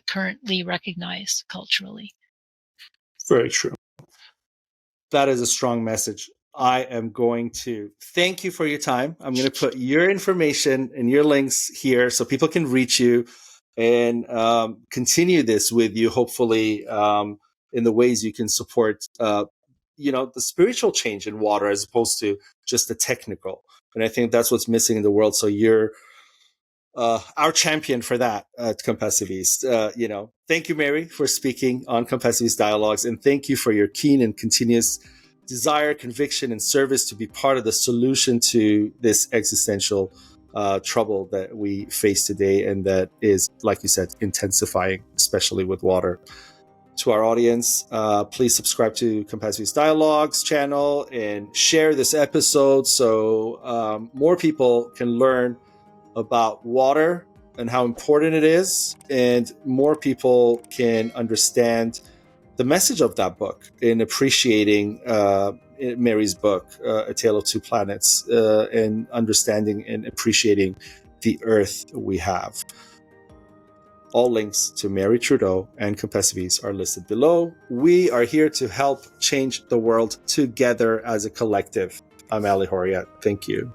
currently recognize culturally. Very true. That is a strong message. I am going to thank you for your time. I'm going to put your information and your links here so people can reach you and continue this with you, hopefully, in the ways you can support, the spiritual change in water as opposed to just the technical. And I think that's what's missing in the world. So you're our champion for that at Compassiviste. Thank you, Mary, for speaking on Compassiviste Dialogues, and thank you for your keen and continuous desire, conviction, and service to be part of the solution to this existential trouble that we face today, and that is, like you said, intensifying, especially with water. To our audience, please subscribe to Compassiviste Dialogues channel and share this episode so more people can learn about water and how important it is, and more people can understand the message of that book in appreciating Mary's book, A Tale of Two Planets, and understanding and appreciating the Earth we have. All links to Mary Trudeau and Compassiviste are listed below. We are here to help change the world together as a collective. I'm Ali Horia. Thank you.